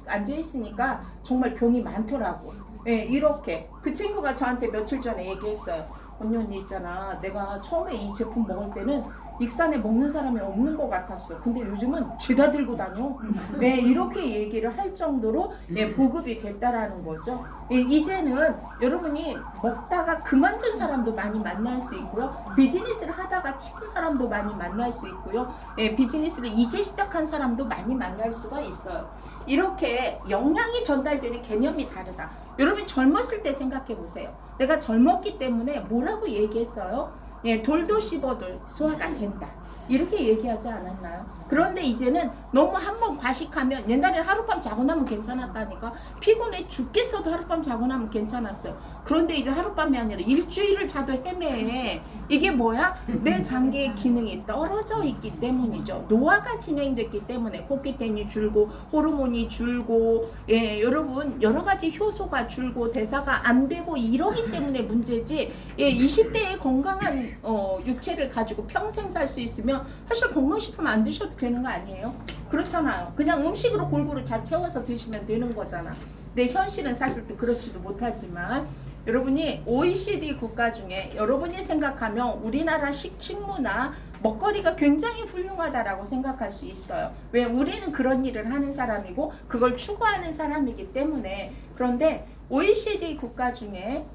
앉아있으니까 정말 병이 많더라고. 이렇게 그 친구가 저한테 며칠 전에 얘기했어요. 언니 있잖아. 내가 처음에 이 제품 먹을 때는 익산에 먹는 사람이 없는 것 같았어. 근데 요즘은 죄다 들고 다녀. 이렇게 얘기를 할 정도로 보급이 됐다라는 거죠. 이제는 여러분이 먹다가 그만둔 사람도 많이 만날 수 있고요. 비즈니스를 하다가 치는 사람도 많이 만날 수 있고요. 비즈니스를 이제 시작한 사람도 많이 만날 수가 있어요. 이렇게 영양이 전달되는 개념이 다르다. 여러분 젊었을 때 생각해 보세요. 내가 젊었기 때문에 뭐라고 얘기했어요? 돌도 씹어도 소화가 된다. 이렇게 얘기하지 않았나요? 그런데 이제는 너무 한번 과식하면 옛날에 하룻밤 자고 나면 괜찮았다니까. 피곤해 죽겠어도 하룻밤 자고 나면 괜찮았어요. 그런데 이제 하룻밤이 아니라 일주일을 자도 헤매. 이게 뭐야? 내 장기의 기능이 떨어져 있기 때문이죠. 노화가 진행됐기 때문에 코끼텐이 줄고 호르몬이 줄고 여러분 여러 가지 효소가 줄고 대사가 안 되고 이러기 때문에 문제지. 20대의 건강한 육체를 가지고 평생 살 수 있으면 사실 건강식품 안 드셔도 되는 거 아니에요? 그렇잖아요. 그냥 음식으로 골고루 잘 채워서 드시면 되는 거잖아. 근데 현실은 사실 또 그렇지도 못하지만 여러분이 OECD 국가 중에 여러분이 생각하면 우리나라 식문화 먹거리가 굉장히 훌륭하다라고 생각할 수 있어요. 왜? 우리는 그런 일을 하는 사람이고 그걸 추구하는 사람이기 때문에. 그런데 OECD 국가 중에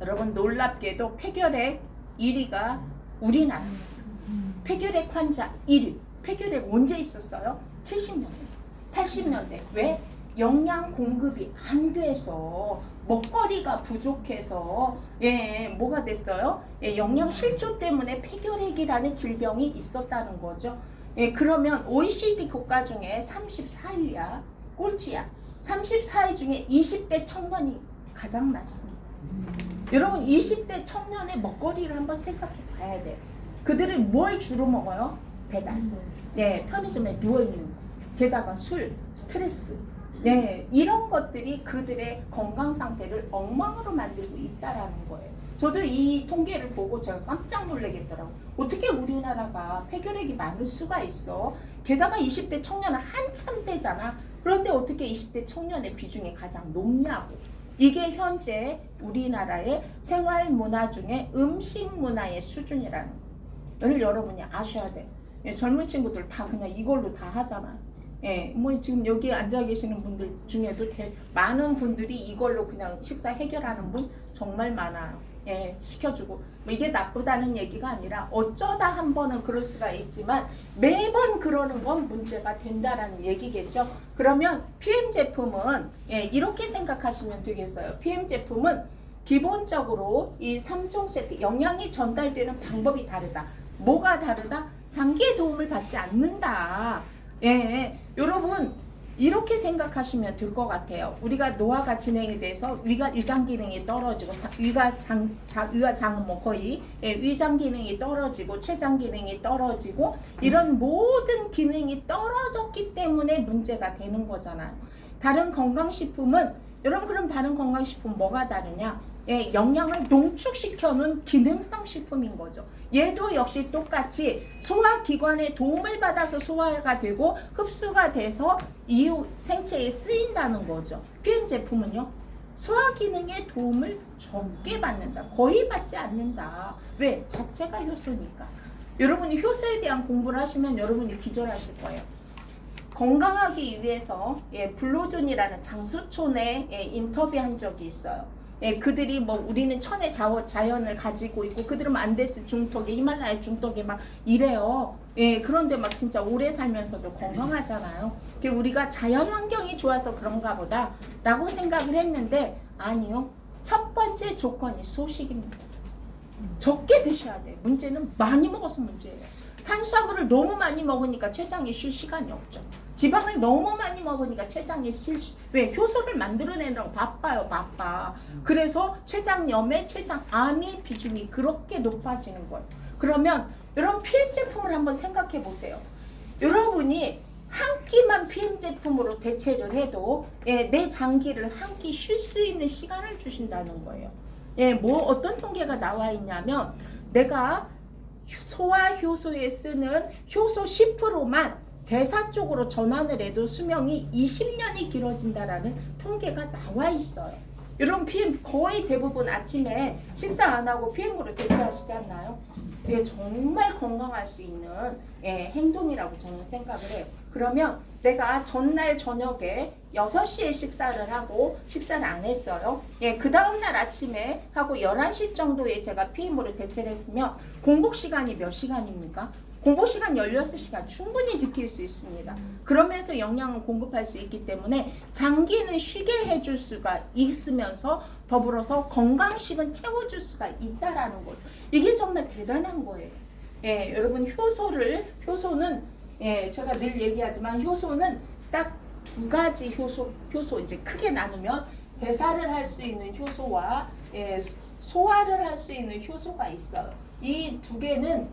여러분 놀랍게도 폐결핵 1위가 우리나라. 폐결핵 환자 1위. 폐결핵 언제 있었어요? 70년대, 80년대. 왜? 영양 공급이 안 돼서 먹거리가 부족해서 뭐가 됐어요? 영양 실조 때문에 폐결핵이라는 질병이 있었다는 거죠. 그러면 OECD 국가 중에 34위야. 꼴찌야. 34위 중에 20대 청년이 가장 많습니다. 여러분 20대 청년의 먹거리를 한번 생각해 봐야 돼요. 그들은 뭘 주로 먹어요? 배달. 편의점에 누워있는 거. 게다가 술, 스트레스. 이런 것들이 그들의 건강 상태를 엉망으로 만들고 있다라는 거예요. 저도 이 통계를 보고 제가 깜짝 놀라겠더라고요. 어떻게 우리나라가 폐결핵이 많을 수가 있어? 게다가 20대 청년은 한참 때잖아. 그런데 어떻게 20대 청년의 비중이 가장 높냐고. 이게 현재 우리나라의 생활 문화 중에 음식 문화의 수준이라는 거예요. 여러분이 아셔야 돼요. 젊은 친구들 다 그냥 이걸로 다 하잖아. 뭐 지금 여기 앉아 계시는 분들 중에도 많은 분들이 이걸로 그냥 식사 해결하는 분 정말 많아요. 시켜주고 뭐 이게 나쁘다는 얘기가 아니라 어쩌다 한 번은 그럴 수가 있지만 매번 그러는 건 문제가 된다라는 얘기겠죠. 그러면 PM 제품은 이렇게 생각하시면 되겠어요. PM 제품은 기본적으로 이 3종 세트 영양이 전달되는 방법이 다르다. 뭐가 다르다? 장기의 도움을 받지 않는다. 여러분 이렇게 생각하시면 될 것 같아요. 우리가 노화가 진행이 돼서 위장 기능이 떨어지고 위장 거의 위장 기능이 떨어지고 췌장 기능이 떨어지고 이런 모든 기능이 떨어졌기 때문에 문제가 되는 거잖아요. 다른 건강식품은 여러분 그럼 다른 건강식품 뭐가 다르냐? 영양을 농축시켜놓은 기능성 식품인 거죠. 얘도 역시 똑같이 소화기관의 도움을 받아서 소화가 되고 흡수가 돼서 이후 생체에 쓰인다는 거죠. PM 제품은요. 소화기능의 도움을 적게 받는다. 거의 받지 않는다. 왜? 자체가 효소니까. 여러분이 효소에 대한 공부를 하시면 여러분이 기절하실 거예요. 건강하기 위해서 블루존이라는 장수촌에 인터뷰한 적이 있어요. 그들이 뭐 우리는 천의 자연을 가지고 있고 그들은 안데스 중턱에 히말라야 중턱에 막 이래요. 그런데 막 진짜 오래 살면서도 건강하잖아요. 우리가 자연 환경이 좋아서 그런가 보다 라고 생각을 했는데 아니요. 첫 번째 조건이 소식입니다. 적게 드셔야 돼요. 문제는 많이 먹어서 문제예요. 탄수화물을 너무 많이 먹으니까 췌장이 쉴 시간이 없죠. 지방을 너무 많이 먹으니까 췌장이 왜? 효소를 만들어내느라고 바빠. 그래서 췌장염에 췌장암의 비중이 그렇게 높아지는 거예요. 그러면 여러분 PM 제품을 한번 생각해 보세요. 여러분이 한 끼만 PM 제품으로 대체를 해도 내 장기를 한 끼 쉴 수 있는 시간을 주신다는 거예요. 뭐 어떤 통계가 나와 있냐면 내가 소화 효소에 쓰는 효소 10%만 대사 쪽으로 전환을 해도 수명이 20년이 길어진다라는 통계가 나와 있어요. 여러분 PM 거의 대부분 아침에 식사 안 하고 PM으로 대체하시지 않나요? 이게 정말 건강할 수 있는 행동이라고 저는 생각을 해요. 그러면 내가 전날 저녁에 6시에 식사를 하고 식사를 안 했어요. 그 다음날 아침에 하고 11시 정도에 제가 PM으로 대체를 했으면 공복 시간이 몇 시간입니까? 공복 시간 16시간 충분히 지킬 수 있습니다. 그러면서 영양을 공급할 수 있기 때문에 장기는 쉬게 해줄 수가 있으면서 더불어서 건강식은 채워줄 수가 있다라는 거죠. 이게 정말 대단한 거예요. 여러분 효소는 제가 늘 얘기하지만 효소는 딱 두 가지 효소 이제 크게 나누면 배사를 할 수 있는 효소와 소화를 할 수 있는 효소가 있어요. 이 두 개는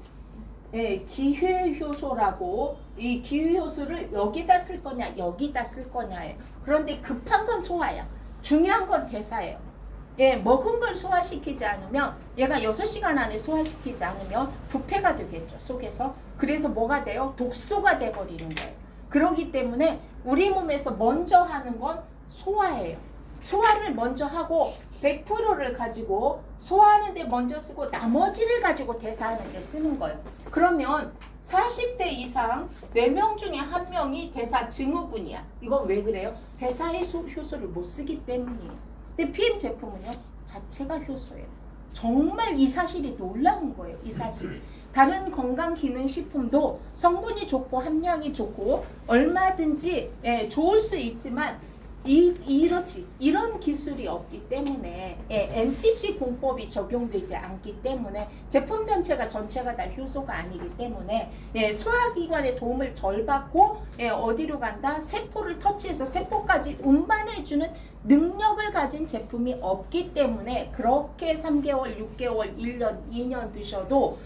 기회효소라고 이 기회효소를 여기다 쓸 거냐 여기다 쓸 거냐예요. 그런데 급한 건 소화야. 중요한 건 대사예요. 먹은 걸 소화시키지 않으면 얘가 6시간 안에 소화시키지 않으면 부패가 되겠죠. 속에서. 그래서 뭐가 돼요? 독소가 돼버리는 거예요. 그렇기 때문에 우리 몸에서 먼저 하는 건 소화예요. 소화를 먼저 하고 100%를 가지고 소화하는데 먼저 쓰고 나머지를 가지고 대사하는데 쓰는 거예요. 그러면 40대 이상 4명 중에 1명이 대사 증후군이야. 이건 왜 그래요? 대사의 효소를 못 쓰기 때문이에요. 근데 PM 제품은요, 자체가 효소예요. 정말 이 사실이 놀라운 거예요. 이 사실이. 다른 건강기능식품도 성분이 좋고 함량이 좋고 얼마든지 좋을 수 있지만 이런 기술이 없기 때문에 NTC 공법이 적용되지 않기 때문에 제품 전체가 다 효소가 아니기 때문에 소화기관의 도움을 덜 받고 어디로 간다? 세포를 터치해서 세포까지 운반해주는 능력을 가진 제품이 없기 때문에 그렇게 3개월, 6개월, 1년, 2년 드셔도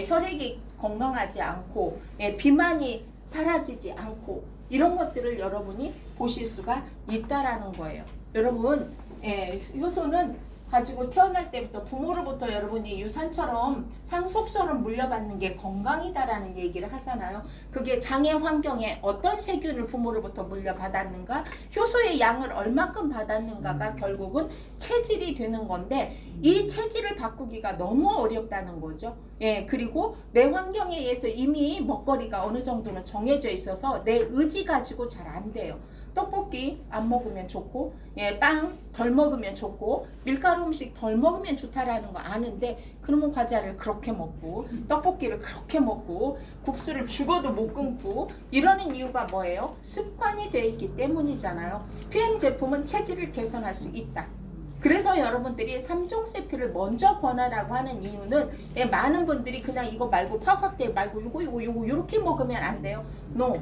혈액이 건강하지 않고 비만이 사라지지 않고 이런 것들을 여러분이 보실 수가 있다라는 거예요. 여러분, 효소는 가지고 태어날 때부터 부모로부터 여러분이 유산처럼 상속처럼 물려받는 게 건강이다라는 얘기를 하잖아요. 그게 장애 환경에 어떤 세균을 부모로부터 물려받았는가, 효소의 양을 얼마큼 받았는가가 결국은 체질이 되는 건데 이 체질을 바꾸기가 너무 어렵다는 거죠. 그리고 내 환경에 의해서 이미 먹거리가 어느 정도는 정해져 있어서 내 의지 가지고 잘 안 돼요. 떡볶이 안 먹으면 좋고 빵 덜 먹으면 좋고 밀가루 음식 덜 먹으면 좋다라는 거 아는데 그러면 과자를 그렇게 먹고 떡볶이를 그렇게 먹고 국수를 죽어도 못 끊고 이러는 이유가 뭐예요? 습관이 돼 있기 때문이잖아요. PM 제품은 체질을 개선할 수 있다. 그래서 여러분들이 3종 세트를 먼저 권하라고 하는 이유는 많은 분들이 그냥 이거 말고 파워팍데이 말고 요거 요렇게 먹으면 안 돼요. No.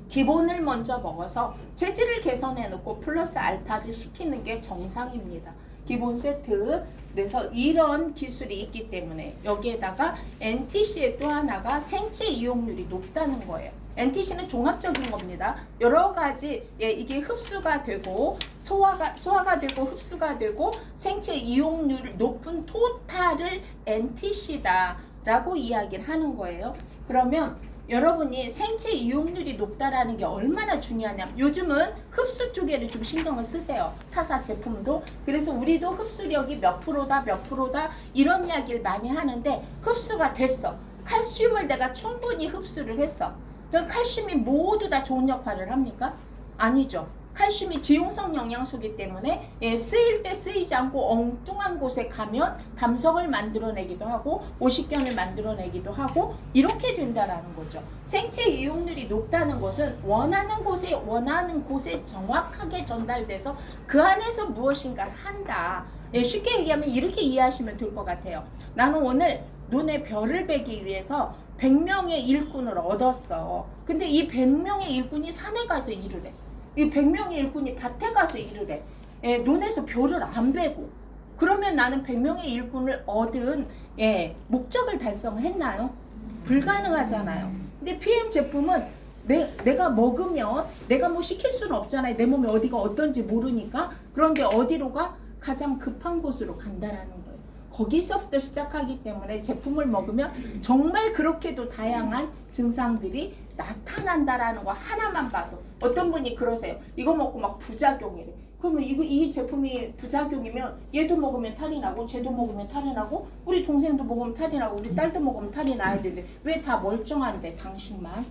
기본을 먼저 먹어서 체질을 개선해 놓고 플러스 알파를 시키는 게 정상입니다. 기본 세트. 그래서 이런 기술이 있기 때문에 여기에다가 NTC의 또 하나가 생체 이용률이 높다는 거예요. NTC는 종합적인 겁니다. 여러 가지 이게 흡수가 되고 소화가 되고 흡수가 되고 생체 이용률 높은 토탈을 NTC다라고 이야기를 하는 거예요. 그러면 여러분이 생체 이용률이 높다라는 게 얼마나 중요하냐면 요즘은 흡수 쪽에는 좀 신경을 쓰세요. 타사 제품도. 그래서 우리도 흡수력이 몇 프로다 이런 이야기를 많이 하는데 흡수가 됐어. 칼슘을 내가 충분히 흡수를 했어. 그 칼슘이 모두 다 좋은 역할을 합니까? 아니죠. 칼슘이 지용성 영양소이기 때문에 쓰일 때 쓰이지 않고 엉뚱한 곳에 가면 담석을 만들어내기도 하고 오십견을 만들어내기도 하고 이렇게 된다라는 거죠. 생체 이용률이 높다는 것은 원하는 곳에 정확하게 전달돼서 그 안에서 무엇인가를 한다. 쉽게 얘기하면 이렇게 이해하시면 될 것 같아요. 나는 오늘 눈에 별을 베기 위해서 100명의 일꾼을 얻었어. 근데 이 100명의 일꾼이 산에 가서 일을 해. 이 100명의 일꾼이 밭에 가서 일을 해. 눈에서 별을 안 베고. 그러면 나는 100명의 일꾼을 얻은 목적을 달성했나요? 불가능하잖아요. 근데 PM 제품은 내가 먹으면 내가 뭐 시킬 수는 없잖아요. 내 몸에 어디가 어떤지 모르니까. 그런데 어디로 가? 가장 급한 곳으로 간다라는 거예요. 거기서부터 시작하기 때문에 제품을 먹으면 정말 그렇게도 다양한 증상들이 나타난다라는 거 하나만 봐도 어떤 분이 그러세요. 이거 먹고 막 부작용이래. 그러면 이 제품이 부작용이면 얘도 먹으면 탈이 나고 쟤도 먹으면 탈이 나고 우리 동생도 먹으면 탈이 나고 우리 딸도 먹으면 탈이 나야 되는데 왜 다 멀쩡한데 당신만?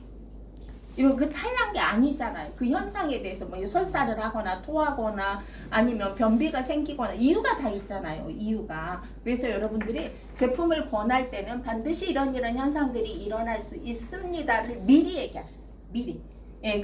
이거 그 탈난 게 아니잖아요. 그 현상에 대해서 뭐 설사를 하거나 토하거나 아니면 변비가 생기거나 이유가 다 있잖아요. 이유가. 그래서 여러분들이 제품을 권할 때는 반드시 이런 현상들이 일어날 수 있습니다를 미리 얘기하셔요. 미리.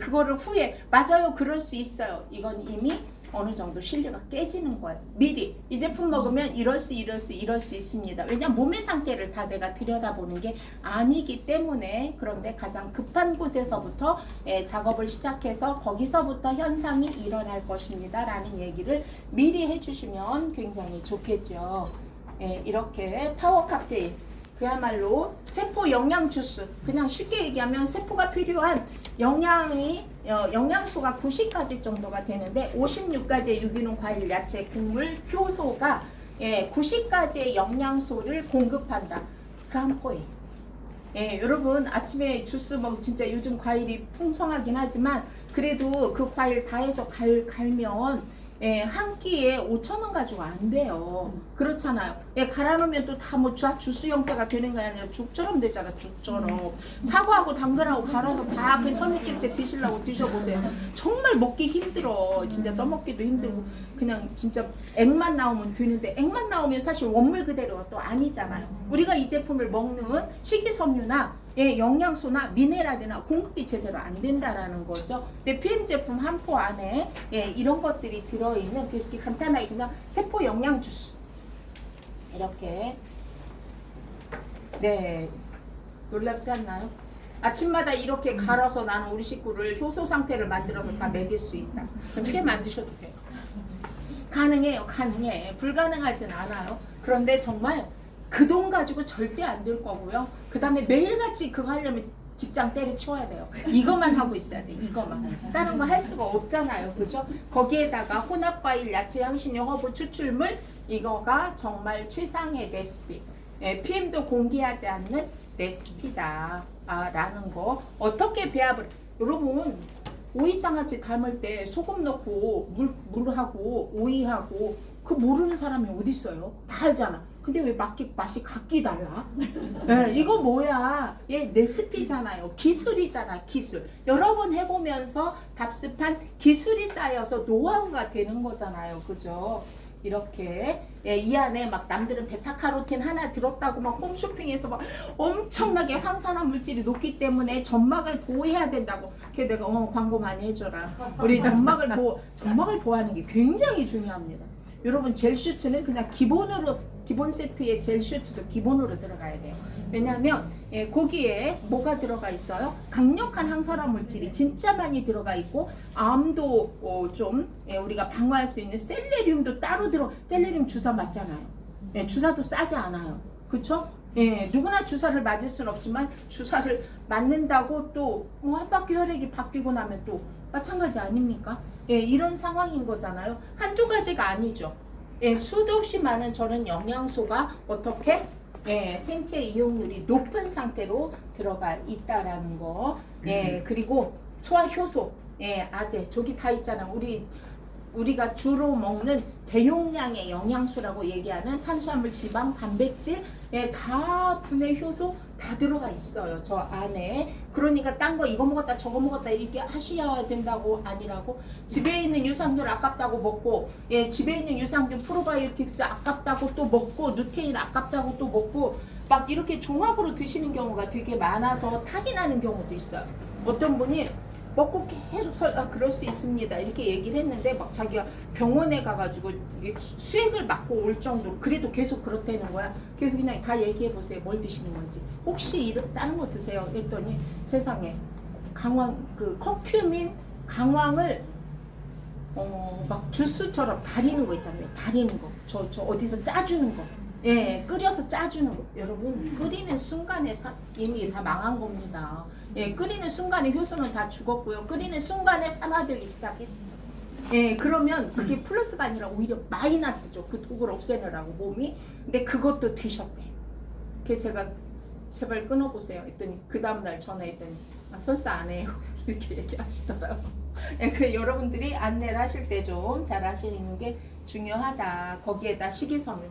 그거를 후에 맞아요. 그럴 수 있어요. 이건 이미 어느 정도 신뢰가 깨지는 거예요. 미리 이 제품 먹으면 이럴 수 있습니다. 왜냐하면 몸의 상태를 다 내가 들여다보는 게 아니기 때문에. 그런데 가장 급한 곳에서부터 작업을 시작해서 거기서부터 현상이 일어날 것입니다 라는 얘기를 미리 해주시면 굉장히 좋겠죠. 이렇게 파워 칵테일 그야말로 세포 영양 주스. 그냥 쉽게 얘기하면 세포가 필요한 영양소가 90가지 정도가 되는데 56가지의 유기농 과일, 야채, 곡물, 효소가 90가지의 영양소를 공급한다. 그 한 포에. 여러분 아침에 주스 진짜 요즘 과일이 풍성하긴 하지만 그래도 그 과일 다 해서 갈면 예, 한 끼에 5,000원 가지고 안 돼요. 그렇잖아요. 예, 갈아놓으면 또 다 뭐 주스 형태가 되는 게 아니라 죽처럼 되잖아, 죽처럼. 사과하고 당근하고 갈아서 다 그 섬유질제 드시려고 드셔보세요. 정말 먹기 힘들어. 진짜 떠먹기도 힘들고 그냥 진짜 액만 나오면 되는데 액만 나오면 사실 원물 그대로가 또 아니잖아요. 우리가 이 제품을 먹는 식이섬유나 예, 영양소나 미네랄이나 공급이 제대로 안 된다라는 거죠. 근데 PM 제품 한 포 안에 예, 이런 것들이 들어있는 그렇게 간단하게 그냥 세포 영양 주스 이렇게 네 놀랍지 않나요? 아침마다 이렇게 갈아서 나는 우리 식구를 효소 상태를 만들어서 다 먹일 수 있다. PM 안 드셔도 돼요. 가능해요, 가능해. 불가능하진 않아요. 그런데 정말 그 돈 가지고 절대 안 될 거고요. 그 다음에 매일같이 그거 하려면 직장 때려치워야 돼요. 이것만 하고 있어야 돼. 이것만. 다른 거 할 수가 없잖아요. 그죠? 거기에다가 혼합과일, 야채, 향신료, 허브, 추출물 이거가 정말 최상의 레시피. 예, PM도 공개하지 않는 레시피다. 라는 거. 어떻게 배합을. 여러분 오이장아찌 삶을 때 소금 넣고 물하고 오이하고 그 모르는 사람이 어디 있어요? 다 알잖아. 근데 왜 맛이 각기 달라? 네, 이거 뭐야? 얘 레시피잖아요. 기술이잖아, 기술. 여러 번 해보면서 답습한 기술이 쌓여서 노하우가 되는 거잖아요. 그죠? 이렇게 예, 이 안에 막 남들은 베타카로틴 하나 들었다고 막 홈쇼핑에서 막 엄청나게 황산화 물질이 높기 때문에 점막을 보호해야 된다고. 걔 내가 광고 많이 해줘라. 우리 점막을 보호하는 게 굉장히 중요합니다. 여러분 젤 슈트는 그냥 기본 세트의 젤 슈트도 기본으로 들어가야 돼요. 왜냐하면 예, 거기에 뭐가 들어가 있어요? 강력한 항산화 물질이 진짜 많이 들어가 있고 암도 좀 예, 우리가 방어할 수 있는 셀레리움도 따로 셀레리움 주사 맞잖아요. 예, 주사도 싸지 않아요. 그쵸? 예, 누구나 주사를 맞을 수는 없지만 주사를 맞는다고 또 한 바퀴 혈액이 바뀌고 나면 또 마찬가지 아닙니까? 예, 이런 상황인 거잖아요. 한두 가지가 아니죠. 예, 수도 없이 많은 저는 영양소가 어떻게 예, 생체 이용률이 높은 상태로 들어가 있다라는 거. 예, 그리고 소화 효소, 예, 아제, 저기 다 있잖아. 우리가 주로 먹는 대용량의 영양소라고 얘기하는 탄수화물, 지방, 단백질, 예, 다 분해 효소 다 들어가 있어요. 저 안에. 그러니까 딴 거 이거 먹었다 저거 먹었다 이렇게 하셔야 된다고 아니라고. 집에 있는 유산균 아깝다고 먹고, 예, 집에 있는 유산균 프로바이오틱스 아깝다고 또 먹고, 누테인 아깝다고 또 먹고, 막 이렇게 종합으로 드시는 경우가 되게 많아서 탈이 나는 경우도 있어요. 어떤 분이 먹고 계속 그럴 수 있습니다 이렇게 얘기를 했는데 막 자기가 병원에 가가지고 이게 수액을 맞고 올 정도로 그래도 계속 그렇다는 거야. 그래서 그냥 다 얘기해 보세요. 뭘 드시는 건지. 혹시 다른 거 드세요? 했더니 세상에 그 커큐민 강황을 막 주스처럼 다리는 거 있잖아요. 다리는 거. 저 어디서 짜주는 거. 예, 끓여서 짜주는 거. 여러분, 끓이는 순간에 이미 다 망한 겁니다. 예, 끓이는 순간에 효소는 다 죽었고요. 끓이는 순간에 산화되기 시작했어요. 예, 그러면 그게 플러스가 아니라 오히려 마이너스죠. 그 독을 없애느라고 몸이. 근데 그것도 드셨대. 그래서 제가 제발 끊어보세요. 했더니 그 다음날 전화했더니 설사 안 해요. 이렇게 얘기하시더라고요. 예, 그 여러분들이 안내를 하실 때 좀 잘 하시는 게 중요하다. 거기에다 식이섬유.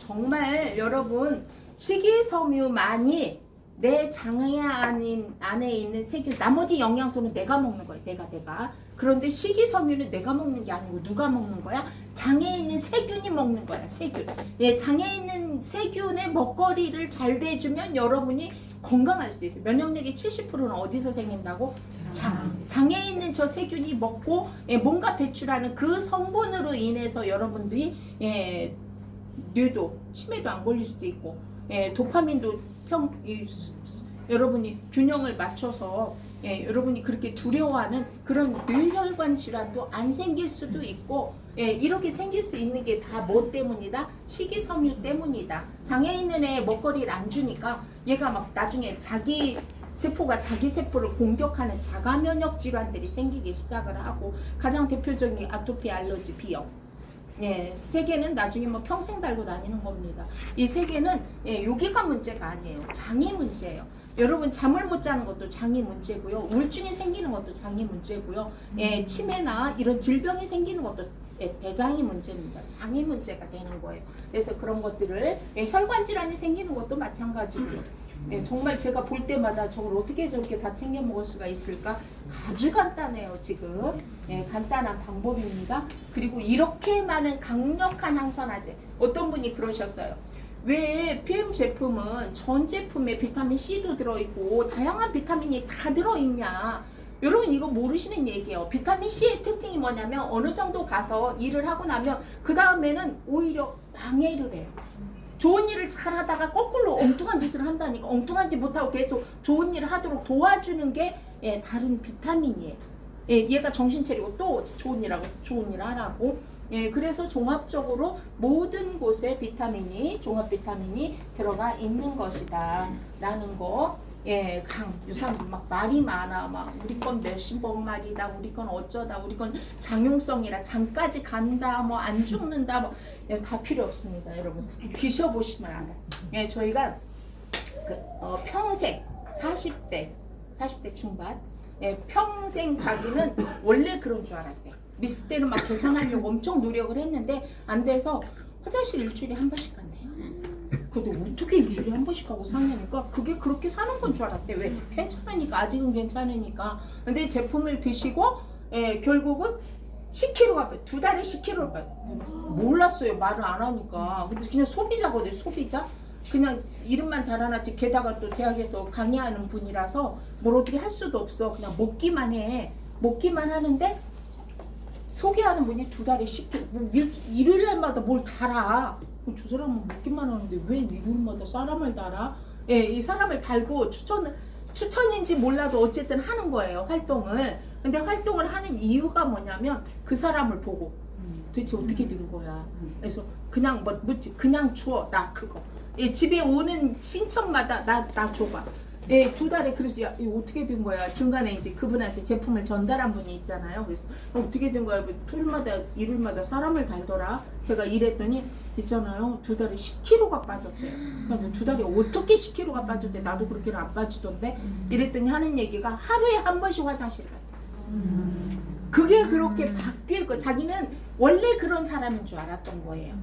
정말 여러분 식이섬유만이 내 장애 안에 있는 세균, 나머지 영양소는 내가 먹는 거예요. 내가. 그런데 식이섬유는 내가 먹는 게 아니고 누가 먹는 거야? 장애에 있는 세균이 먹는 거야. 세균. 예, 장애에 있는 세균의 먹거리를 잘 대주면 여러분이 건강할 수 있어요. 면역력의 70%는 어디서 생긴다고? 장에 있는 저 세균이 먹고 예, 뭔가 배출하는 그 성분으로 인해서 여러분들이 예, 뇌도 치매도 안 걸릴 수도 있고 예, 도파민도 여러분이 균형을 맞춰서 예, 여러분이 그렇게 두려워하는 그런 뇌혈관 질환도 안 생길 수도 있고 예, 이렇게 생길 수 있는 게 다 뭐 때문이다? 식이섬유 때문이다. 장애 있는 애 먹거리를 안 주니까 얘가 막 나중에 자기 세포가 자기 세포를 공격하는 자가 면역 질환들이 생기기 시작을 하고 가장 대표적인 게 아토피, 알러지, 비염. 예, 세계는 나중에 뭐 평생 달고 다니는 겁니다. 이 세계는 예, 여기가 문제가 아니에요. 장이 문제예요. 여러분 잠을 못 자는 것도 장이 문제고요. 우울증이 생기는 것도 장이 문제고요. 예, 치매나 이런 질병이 생기는 것도 대장이 문제입니다. 장이 문제가 되는 거예요. 그래서 그런 것들을 혈관 질환이 생기는 것도 마찬가지고요. 정말 제가 볼 때마다 저걸 어떻게 저렇게 다 챙겨 먹을 수가 있을까? 아주 간단해요, 지금. 간단한 방법입니다. 그리고 이렇게 많은 강력한 항산화제. 어떤 분이 그러셨어요. 왜 PM 제품은 전 제품에 비타민 C도 들어있고 다양한 비타민이 다 들어있냐? 여러분 이거 모르시는 얘기예요. 비타민 C의 특징이 뭐냐면 어느 정도 가서 일을 하고 나면 그 다음에는 오히려 방해를 해요. 좋은 일을 잘 하다가 거꾸로 엉뚱한 짓을 한다니까. 엉뚱한 짓 못하고 계속 좋은 일을 하도록 도와주는 게 다른 비타민이에요. 얘가 정신 차리고 또 좋은 일 하라고. 그래서 종합적으로 모든 곳에 종합 비타민이 들어가 있는 것이다 라는 거. 장, 요즘 막 말이 많아. 막 우리 건 몇십억 말이다. 우리 건 어쩌다. 우리 건 장용성이라 장까지 간다. 뭐 안 죽는다. 뭐 다 필요 없습니다, 여러분. 드셔보시면 알아요. 저희가 평생 40대 중반 평생 자기는 원래 그런 줄 알았대. 미스 때는 막 개선하려고 엄청 노력을 했는데 안 돼서 화장실 일주일에 한 번씩 간대요. 근데 어떻게 일주일에 한 번씩 하고 사냐니까 그게 그렇게 사는 건 줄 알았대. 왜? 괜찮으니까, 아직은 괜찮으니까. 근데 제품을 드시고 결국은 10kg가 빼요. 2달에 10kg를 빼요. 몰랐어요, 말을 안 하니까. 근데 그냥 소비자거든요, 소비자. 그냥 이름만 달아놨지. 게다가 또 대학에서 강의하는 분이라서 뭘 어떻게 할 수도 없어. 그냥 먹기만 해. 먹기만 하는데 소개하는 분이 2달에 10kg, 일요일날마다 뭘 달아. 저 사람은 먹기만 하는데 왜 일요일마다 사람을 달아? 이 사람을 달고 추천인지 몰라도 어쨌든 하는 거예요, 활동을. 근데 활동을 하는 이유가 뭐냐면 그 사람을 보고 도대체 어떻게 된 거야. 그래서 그냥 그냥 줘, 나 그거. 집에 오는 신청마다 나 줘봐. 2달에 그래서 야, 이거 어떻게 된 거야? 중간에 이제 그분한테 제품을 전달한 분이 있잖아요. 그래서 어떻게 된 거야? 토요일마다 일요일마다 사람을 달더라. 제가 이랬더니 있잖아요. 2달에 10kg가 빠졌대요. 근데 2달에 어떻게 10kg가 빠졌대? 나도 그렇게는 안 빠지던데. 이랬더니 하는 얘기가 하루에 한 번씩 화장실 가. 그게 그렇게 바뀔 거. 자기는 원래 그런 사람인 줄 알았던 거예요.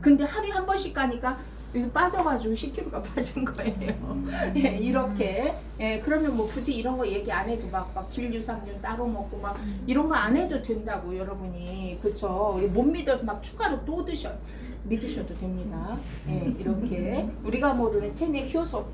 근데 하루에 한 번씩 가니까 여기서 빠져가지고 10kg가 빠진 거예요. 이렇게. 그러면 뭐 굳이 이런 거 얘기 안 해도 막 질유산균 따로 먹고 막 이런 거 안 해도 된다고, 여러분이. 그쵸? 못 믿어서 막 추가로 또 드셔요. 믿으셔도 됩니다. 이렇게. 우리가 모르는 체내 효소.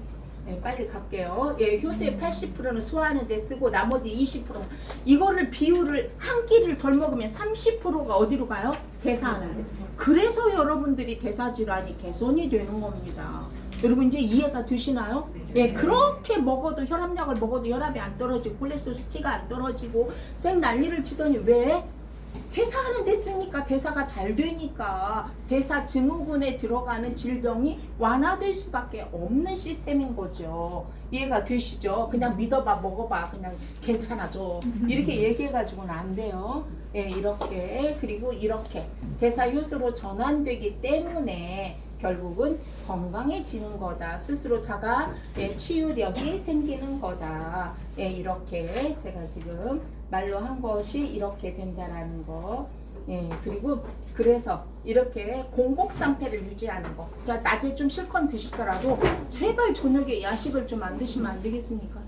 빨리 갈게요. 효소의 80%는 소화하는 데 쓰고 나머지 20%는 이거를 비율을 한 끼를 덜 먹으면 30%가 어디로 가요? 대사하는 데. 그래서 여러분들이 대사질환이 개선이 되는 겁니다. 여러분 이제 이해가 되시나요? 그렇게 먹어도 혈압약을 먹어도 혈압이 안 떨어지고 콜레스테롤 수치가 안 떨어지고 쌩 난리를 치더니 왜? 대사하는 데 쓰니까, 대사가 잘 되니까 대사 증후군에 들어가는 질병이 완화될 수밖에 없는 시스템인 거죠. 이해가 되시죠? 그냥 믿어봐, 먹어봐, 그냥 괜찮아져, 이렇게 얘기해가지고는 안 돼요. 이렇게. 그리고 이렇게 대사 효소로 전환되기 때문에 결국은 건강해지는 거다. 스스로 자가 치유력이 생기는 거다. 이렇게 제가 지금 말로 한 것이 이렇게 된다라는 거. 그리고 그래서 이렇게 공복 상태를 유지하는 거. 그러니까 낮에 좀 실컷 드시더라도 제발 저녁에 야식을 좀 안 드시면 안 되겠습니까?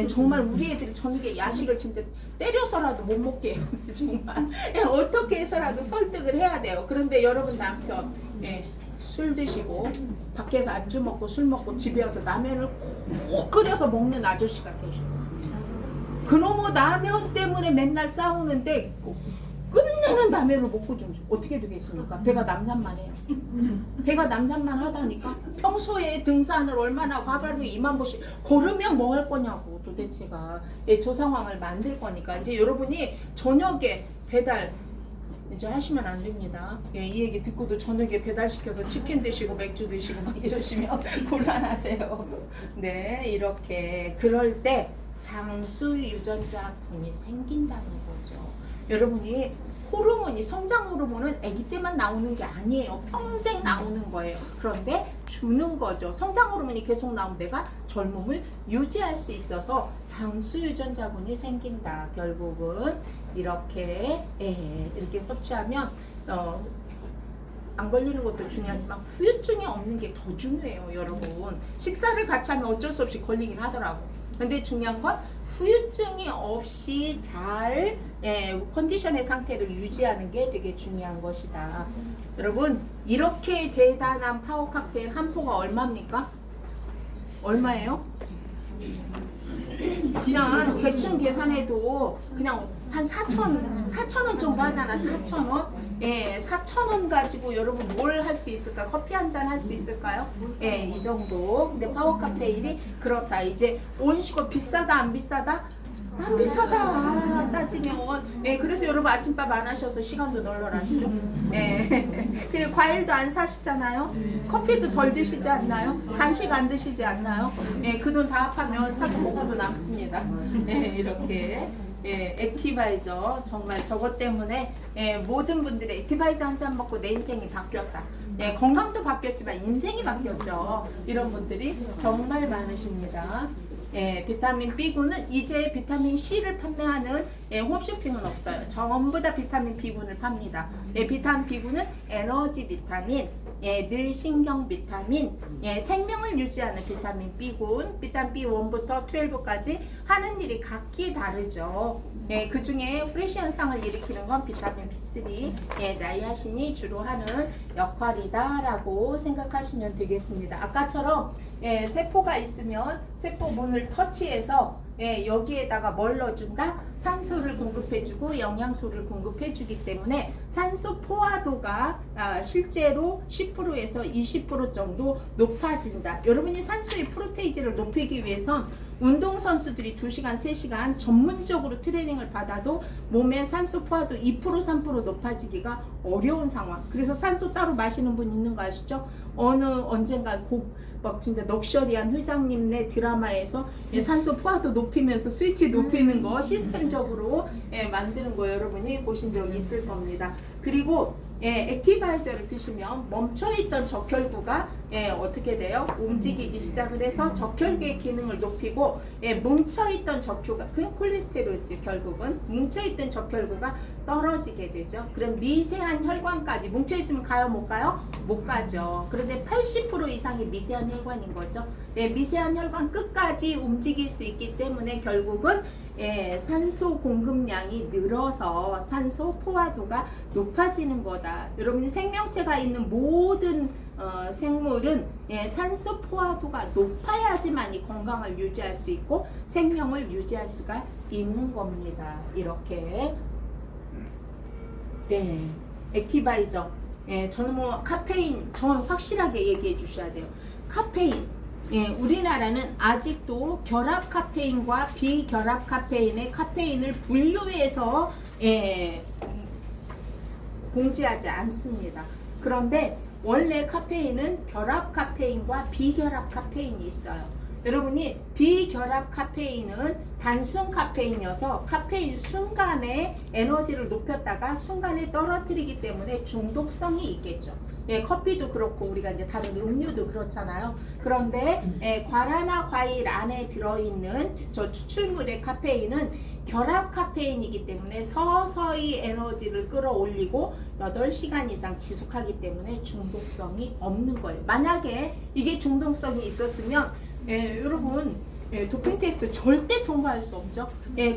정말 우리 애들이 저녁에 야식을 진짜 때려서라도 못 먹게 해요. 정말 어떻게 해서라도 설득을 해야 돼요. 그런데 여러분 남편 술 드시고 밖에서 안주 먹고 술 먹고 집에 와서 라면을 꼭 끓여서 먹는 아저씨가 되셔. 그놈의 라면 때문에 맨날 싸우는데 끝내는 라면을 먹고 좀 어떻게 되겠습니까? 배가 남산만 해요. 배가 남산만 하다니까. 평소에 등산을 얼마나 하루에 2만 보씩 걸으면 뭐 할 거냐고 도대체가. 저 상황을 만들 거니까 이제 여러분이 저녁에 배달 이제 하시면 안 됩니다. 이 얘기 듣고도 저녁에 배달시켜서 치킨 드시고 맥주 드시고 막 이러시면 곤란하세요. 이렇게. 그럴 때 장수 유전자 군이 생긴다는 거죠. 여러분이 호르몬이 성장 호르몬은 아기 때만 나오는 게 아니에요. 평생 나오는 거예요. 그런데 주는 거죠. 성장 호르몬이 계속 나오면 내가 젊음을 유지할 수 있어서 장수 유전자군이 생긴다. 결국은 이렇게 이렇게 섭취하면 안 걸리는 것도 중요하지만 후유증이 없는 게 더 중요해요, 여러분. 식사를 같이 하면 어쩔 수 없이 걸리긴 하더라고. 근데 중요한 건 후유증이 없이 잘 컨디션의 상태를 유지하는 게 되게 중요한 것이다. 여러분, 이렇게 대단한 파워 칵테일 한 포가 얼마입니까? 얼마예요? 그냥 대충 계산해도 그냥 한 4,000원 정도 하잖아. 4,000원? 예, 4,000원 가지고 여러분 뭘 할 수 있을까? 커피 한 잔 할 수 있을까요? 예, 이 정도. 근데 파워 칵테일이 그렇다. 이제 온식어 비싸다 안 비싸다? 안 비싸다 따지면. 예, 그래서 여러분 아침밥 안 하셔서 시간도 널널하시죠? 예. 그리고 과일도 안 사시잖아요. 커피도 덜 드시지 않나요? 간식 안 드시지 않나요? 예, 그 돈 다 합하면 사서 먹어도 남습니다. 예, 이렇게. 예, 액티바이저 정말 저것 때문에 모든 분들의 액티바이저 한 잔 먹고 내 인생이 바뀌었다. 예, 건강도 바뀌었지만 인생이 바뀌었죠. 이런 분들이 정말 많으십니다. 예, 비타민 B9는 이제 비타민 C를 판매하는 홈쇼핑은 없어요. 전부 다 비타민 B9를 팝니다. 예, 비타민 B9는 에너지 비타민, 뇌신경 비타민, 생명을 유지하는 비타민 B9, 비타민 B1부터 12까지 하는 일이 각기 다르죠. 그 중에 프레시 현상을 일으키는 건 비타민 B3, 나이아신이 주로 하는 역할이다라고 생각하시면 되겠습니다. 아까처럼 세포가 있으면 세포 문을 터치해서 여기에다가 뭘 넣어준다? 산소를 공급해주고 영양소를 공급해주기 때문에 산소 포화도가 실제로 10%에서 20% 정도 높아진다. 여러분이 산소의 프로테이지를 높이기 위해선 운동선수들이 2시간, 3시간 전문적으로 트레이닝을 받아도 몸의 산소 포화도 2%, 3% 높아지기가 어려운 상황. 그래서 산소 따로 마시는 분 있는 거 아시죠? 언젠가 막 진짜 럭셔리한 회장님네 드라마에서 산소 포화도 높이면서 스위치 높이는 거 시스템적으로 만드는 거 여러분이 보신 적이 있을 겁니다. 그리고 액티바이저를 드시면 멈춰있던 적혈구가 어떻게 돼요? 움직이기 시작을 해서 적혈구의 기능을 높이고 뭉쳐있던 적혈구가 그냥 콜레스테롤이죠. 결국은 뭉쳐있던 적혈구가 떨어지게 되죠. 그럼 미세한 혈관까지 뭉쳐있으면 가요? 못 가요? 못 가죠. 그런데 80% 이상이 미세한 혈관인 거죠. 미세한 혈관 끝까지 움직일 수 있기 때문에 결국은 산소 공급량이 늘어서 산소 포화도가 높아지는 거다. 여러분이 생명체가 있는 모든 생물은 산소 포화도가 높아야지만 이 건강을 유지할 수 있고 생명을 유지할 수가 있는 겁니다. 이렇게 액티바이저. 저는 뭐 카페인 전 확실하게 얘기해 주셔야 돼요. 카페인. 우리나라는 아직도 결합 카페인과 비결합 카페인의 카페인을 분류해서 공지하지 않습니다. 그런데 원래 카페인은 결합 카페인과 비결합 카페인이 있어요. 여러분이 비결합 카페인은 단순 카페인이어서 카페인 순간에 에너지를 높였다가 순간에 떨어뜨리기 때문에 중독성이 있겠죠. 커피도 그렇고 우리가 이제 다른 음료도 그렇잖아요. 그런데 과라나 과일 안에 들어있는 저 추출물의 카페인은 결합 카페인이기 때문에 서서히 에너지를 끌어올리고 8시간 이상 지속하기 때문에 중독성이 없는 거예요. 만약에 이게 중독성이 있었으면 여러분 도핑 테스트 절대 통과할 수 없죠.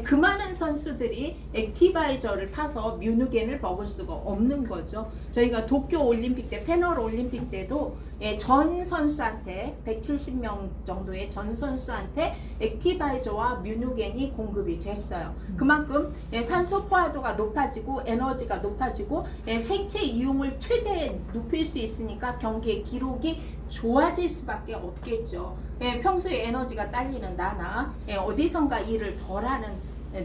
그 많은 선수들이 액티바이저를 타서 뮤누겐을 먹을 수가 없는 거죠. 저희가 도쿄 올림픽 때, 페널 올림픽 때도 전 선수한테 170명 정도의 전 선수한테 액티바이저와 뮤누겐이 공급이 됐어요. 그만큼 산소 포화도가 높아지고 에너지가 높아지고 생체 이용을 최대 높일 수 있으니까 경기의 기록이 좋아질 수밖에 없겠죠. 평소에 에너지가 딸리는 나나 어디선가 일을 덜하는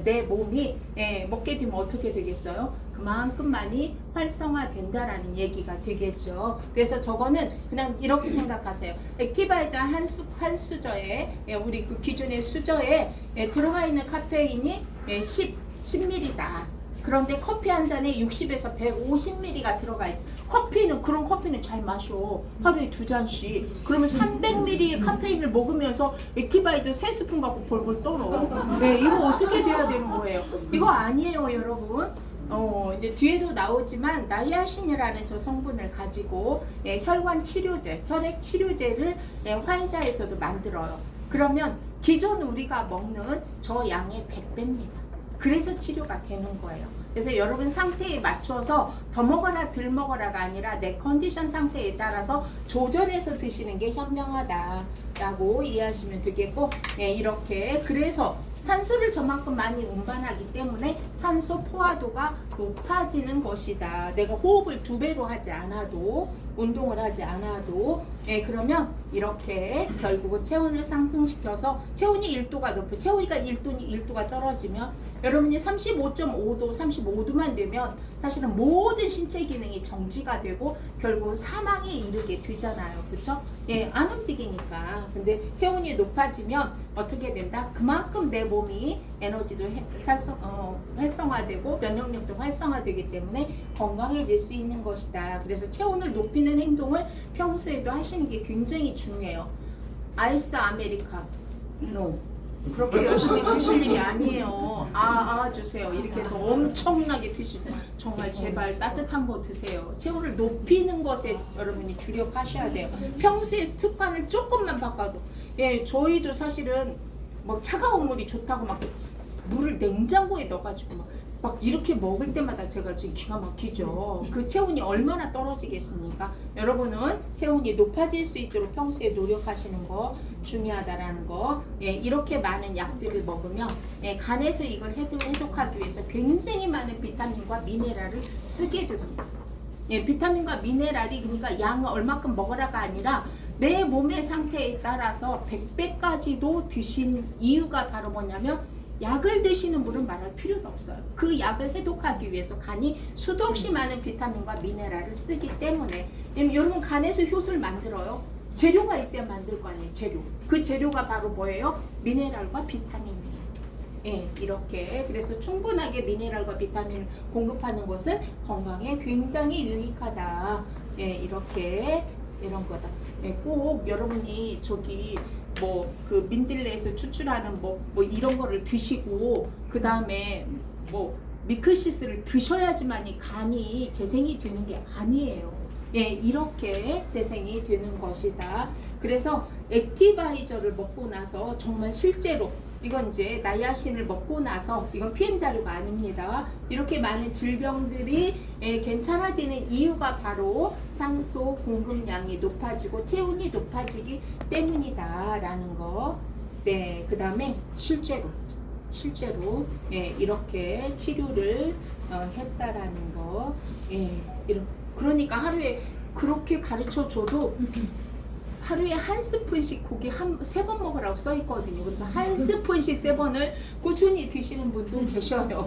내 몸이 먹게 되면 어떻게 되겠어요? 그만큼 많이 활성화된다라는 얘기가 되겠죠. 그래서 저거는 그냥 이렇게 생각하세요. 액티바이저 한 수저에 우리 그 기준의 수저에 들어가 있는 카페인이 10ml다. 그런데 커피 한 잔에 60에서 150ml가 들어가 있어. 그런 커피는 잘 마셔. 하루에 2잔씩. 그러면 300ml의 카페인을 먹으면서 액티바이저 3스푼 갖고 벌벌 떨어. 네, 이거 어떻게 돼야 되는 거예요? 이거 아니에요, 여러분. 이제 뒤에도 나오지만 나이아신이라는 저 성분을 가지고 혈관 치료제, 혈액 치료제를 화이자에서도 만들어요. 그러면 기존 우리가 먹는 저 양의 100배입니다. 그래서 치료가 되는 거예요. 그래서 여러분 상태에 맞춰서 더 먹어라 덜 먹어라가 아니라 내 컨디션 상태에 따라서 조절해서 드시는 게 현명하다라고 이해하시면 되겠고, 이렇게 그래서 산소를 저만큼 많이 운반하기 때문에 산소 포화도가 높아지는 것이다. 내가 호흡을 2배로 하지 않아도, 운동을 하지 않아도, 그러면 이렇게 결국은 체온을 상승시켜서 체온이 1도가 높고, 체온이가 1도가 떨어지면 여러분이 35.5도, 35도만 되면 사실은 모든 신체 기능이 정지가 되고 결국은 사망에 이르게 되잖아요. 그렇죠? 안 움직이니까. 근데 체온이 높아지면 어떻게 된다? 그만큼 내 몸이 에너지도 활성화되고 면역력도 활성화되기 때문에 건강해질 수 있는 것이다. 그래서 체온을 높이는 행동을 평소에도 하시는 게 굉장히 중요해요. 아이스 아메리카노 그렇게 열심히 드실 일이 아니에요. 주세요. 이렇게 해서 엄청나게 드시고 정말 제발 따뜻한 거 드세요. 체온을 높이는 것에 여러분이 주력하셔야 돼요. 평소에 습관을 조금만 바꿔도. 저희도 사실은 막 차가운 물이 좋다고 막 물을 냉장고에 넣어가지고 막 이렇게 먹을 때마다 제가 지금 기가 막히죠. 그 체온이 얼마나 떨어지겠습니까? 여러분은 체온이 높아질 수 있도록 평소에 노력하시는 거 중요하다라는 거. 이렇게 많은 약들을 먹으면 간에서 이걸 해독하기 위해서 굉장히 많은 비타민과 미네랄을 쓰게 됩니다. 비타민과 미네랄이 그러니까 양을 얼마큼 먹어라가 아니라 내 몸의 상태에 따라서 100배까지도 드신 이유가 바로 뭐냐면 약을 드시는 분은 말할 필요도 없어요. 그 약을 해독하기 위해서 간이 수도 없이 많은 비타민과 미네랄을 쓰기 때문에. 여러분 간에서 효소를 만들어요. 재료가 있어야 만들 거 아니에요. 재료. 그 재료가 바로 뭐예요? 미네랄과 비타민이에요. 이렇게 그래서 충분하게 미네랄과 비타민을 공급하는 것은 건강에 굉장히 유익하다. 이렇게 이런 거다. 꼭 여러분이 저기 그 민들레에서 추출하는 뭐 이런 거를 드시고 그 다음에 미크시스를 드셔야지만이 간이 재생이 되는 게 아니에요. 이렇게 재생이 되는 것이다. 그래서 액티바이저를 먹고 나서 정말 실제로 이건 이제 나이아신을 먹고 나서 이건 PM 자료가 아닙니다. 이렇게 많은 질병들이 괜찮아지는 이유가 바로 산소 공급량이 높아지고 체온이 높아지기 때문이다 라는 거. 그 다음에 실제로 이렇게 치료를 했다라는 거. 그러니까 하루에 그렇게 가르쳐 줘도 하루에 한 스푼씩 고기 3번 먹으라고 써 있거든요. 그래서 한 스푼씩 3번을 꾸준히 드시는 분도 계셔요.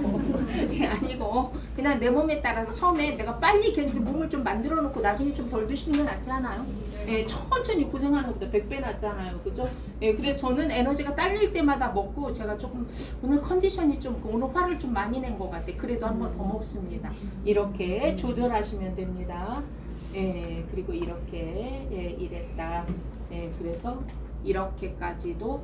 아니고 그냥 내 몸에 따라서 처음에 내가 빨리 몸을 좀 만들어 놓고 나중에 좀 덜 드시는 게 낫지 않아요? 천천히 고생하는 것보다 100배 낫잖아요. 그죠? 그래서 저는 에너지가 딸릴 때마다 먹고 제가 조금 오늘 컨디션이 좀 오늘 화를 좀 많이 낸 것 같아. 그래도 한 번 더 먹습니다. 이렇게 조절하시면 됩니다. 그리고 이렇게 이랬다. 그래서 이렇게까지도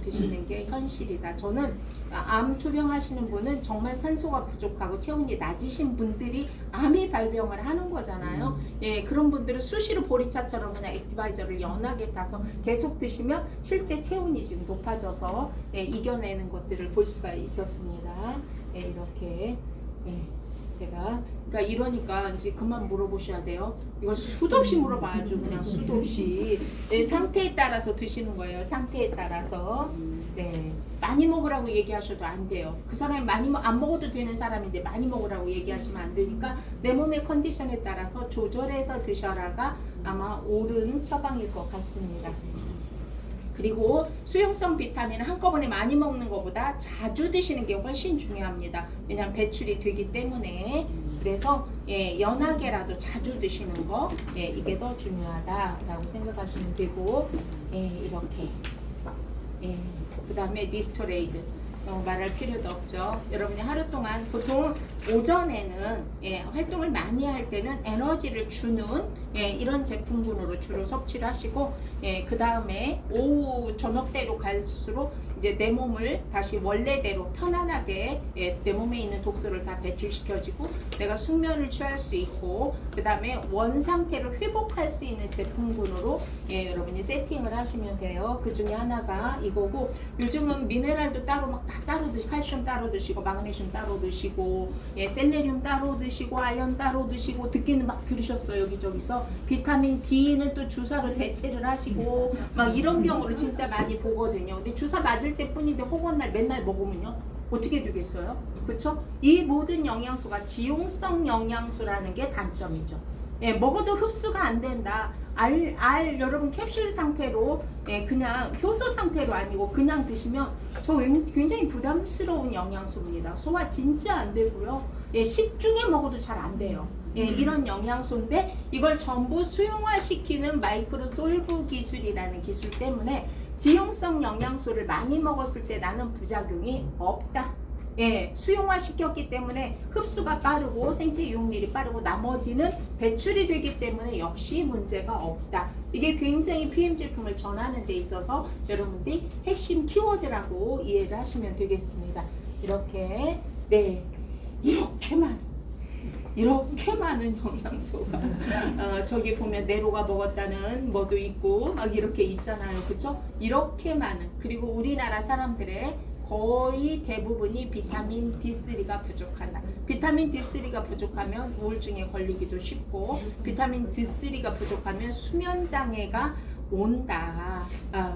드시는 게 현실이다. 저는 암 투병하시는 분은 정말 산소가 부족하고 체온이 낮으신 분들이 암이 발병을 하는 거잖아요. 그런 분들은 수시로 보리차처럼 그냥 액티바이저를 연하게 타서 계속 드시면 실제 체온이 지금 높아져서 이겨내는 것들을 볼 수가 있었습니다. 이렇게 제가 그러니까 이러니까 이제 그만 물어보셔야 돼요. 이걸 수도 없이 물어봐야죠. 그냥 수도 없이. 상태에 따라서 드시는 거예요. 상태에 따라서. 많이 먹으라고 얘기하셔도 안 돼요. 그 사람이 안 먹어도 되는 사람인데 많이 먹으라고 얘기하시면 안 되니까 내 몸의 컨디션에 따라서 조절해서 드셔라가 아마 옳은 처방일 것 같습니다. 그리고 수용성 비타민은 한꺼번에 많이 먹는 것보다 자주 드시는 게 훨씬 중요합니다. 왜냐하면 배출이 되기 때문에. 그래서 연하게라도 자주 드시는 거 이게 더 중요하다라고 생각하시면 되고 이렇게 그 다음에 니스토레이드 말할 필요도 없죠. 여러분이 하루 동안 보통 오전에는 활동을 많이 할 때는 에너지를 주는 이런 제품군으로 주로 섭취를 하시고 그 다음에 오후 저녁대로 갈수록 이제 내 몸을 다시 원래대로 편안하게 내 몸에 있는 독소를 다 배출시켜주고 내가 숙면을 취할 수 있고 그 다음에 원 상태를 회복할 수 있는 제품군으로 여러분이 세팅을 하시면 돼요. 그 중에 하나가 이거고 요즘은 미네랄도 따로 막 다 따로 드시고 칼슘 따로 드시고 마그네슘 따로 드시고 셀레늄 따로 드시고 아연 따로 드시고 듣기는 막 들으셨어요. 여기저기서 비타민 D는 또 주사로 대체를 하시고 막 이런 경우를 진짜 많이 보거든요. 근데 주사 맞을 때뿐인데 허구날 맨날 먹으면요 어떻게 되겠어요? 그쵸? 이 모든 영양소가 지용성 영양소라는 게 단점이죠. 먹어도 흡수가 안 된다. 여러분 캡슐 상태로 그냥 효소 상태로 아니고 그냥 드시면 저 굉장히 부담스러운 영양소입니다. 소화 진짜 안 되고요. 식중에 먹어도 잘 안 돼요. 이런 영양소인데 이걸 전부 수용화시키는 마이크로솔브 기술이라는 기술 때문에 지용성 영양소를 많이 먹었을 때 나는 부작용이 없다. 수용화 시켰기 때문에 흡수가 빠르고 생체 이용률이 빠르고 나머지는 배출이 되기 때문에 역시 문제가 없다. 이게 굉장히 PM 제품을 전하는 데 있어서 여러분들이 핵심 키워드라고 이해를 하시면 되겠습니다. 이렇게 이렇게 많은 영양소가 저기 보면 네로가 먹었다는 뭐도 있고 막 이렇게 있잖아요. 그쵸? 이렇게 많은 그리고 우리나라 사람들의 거의 대부분이 비타민 D3가 부족하다. 비타민 D3가 부족하면 우울증에 걸리기도 쉽고 비타민 D3가 부족하면 수면장애가 온다.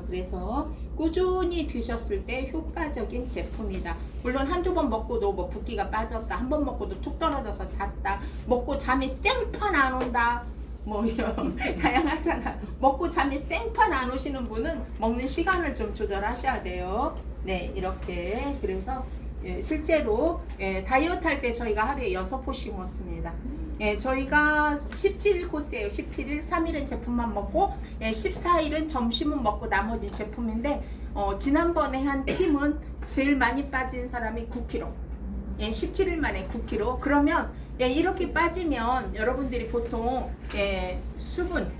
그래서 꾸준히 드셨을 때 효과적인 제품이다. 물론 한두 번 먹고도 뭐 붓기가 빠졌다. 한 번 먹고도 툭 떨어져서 잤다. 먹고 잠이 생판 안 온다. 뭐 이런 다양하잖아. 먹고 잠이 생판 안 오시는 분은 먹는 시간을 좀 조절하셔야 돼요. 이렇게 그래서 실제로 다이어트 할 때 저희가 하루에 6포씩 먹습니다. 저희가 17일 코스예요. 17일 3일은 제품만 먹고 14일은 점심은 먹고 나머지 제품인데 지난번에 한 팀은 제일 많이 빠진 사람이 9kg 17일 만에 9kg 그러면 이렇게 빠지면 여러분들이 보통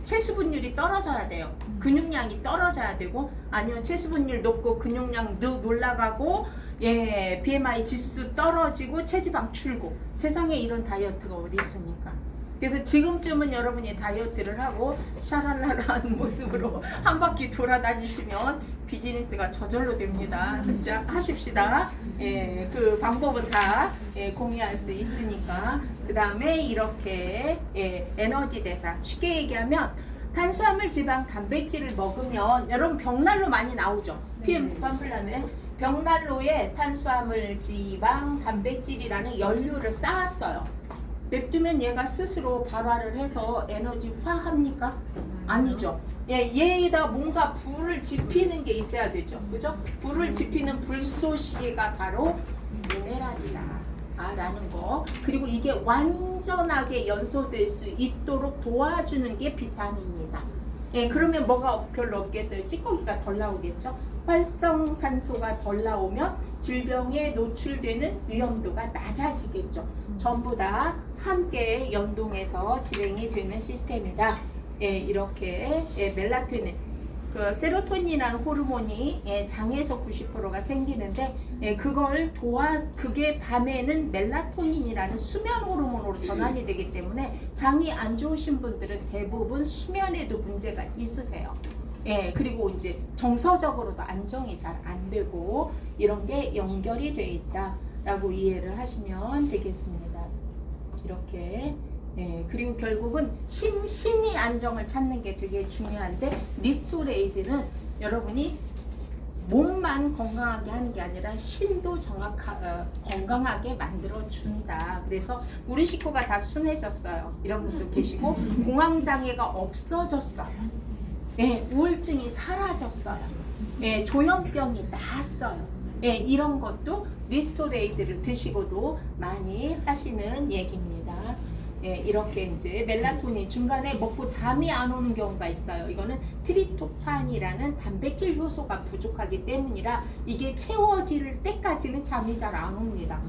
체수분율이 떨어져야 돼요. 근육량이 떨어져야 되고 아니면 체수분율 높고 근육량 늘 올라가고 BMI 지수 떨어지고 체지방 줄고 세상에 이런 다이어트가 어디 있습니까? 그래서 지금쯤은 여러분이 다이어트를 하고 샤랄라라한 모습으로 한 바퀴 돌아다니시면 비즈니스가 저절로 됩니다. 진짜 하십시다. 그 방법은 다 공유할 수 있으니까. 그 다음에 이렇게 에너지 대사 쉽게 얘기하면 탄수화물, 지방, 단백질을 먹으면 여러분 벽난로 많이 나오죠. PM 팜플란에 벽난로에 탄수화물, 지방, 단백질이라는 연료를 쌓았어요. 냅두면 얘가 스스로 발화를 해서 에너지화합니까? 아니죠. 얘에다 뭔가 불을 지피는 게 있어야 되죠. 그죠? 불을 지피는 불소시계가 바로 미네랄이다. 라는 거. 그리고 이게 완전하게 연소될 수 있도록 도와주는 게 비타민이다. 그러면 뭐가 별로 없겠어요? 찌꺼기가 덜 나오겠죠? 활성산소가 덜 나오면 질병에 노출되는 위험도가 낮아지겠죠. 전부 다 함께 연동해서 진행이 되는 시스템이다. 이렇게 멜라토닌, 그 세로토닌이라는 호르몬이 장에서 90%가 생기는데 그게 밤에는 멜라토닌이라는 수면 호르몬으로 전환이 되기 때문에 장이 안 좋으신 분들은 대부분 수면에도 문제가 있으세요. 그리고 이제 정서적으로도 안정이 잘 안 되고 이런 게 연결이 돼 있다라고 이해를 하시면 되겠습니다. 이렇게 그리고 결국은 심신이 안정을 찾는 게 되게 중요한데 니스토레이드는 여러분이 몸만 건강하게 하는 게 아니라 신도 건강하게 만들어 준다. 그래서 우리 식구가 다 순해졌어요. 이런 분도 계시고 공황장애가 없어졌어요. 우울증이 사라졌어요. 조현병이 나았어요. 이런 것도 니스토레이드를 드시고도 많이 하시는 얘기입니다. 예, 이렇게 이제 멜라토닌 중간에 먹고 잠이 안 오는 경우가 있어요. 이거는 트립토판이라는 단백질 효소가 부족하기 때문이라 이게 채워질 때까지는 잠이 잘 안 옵니다.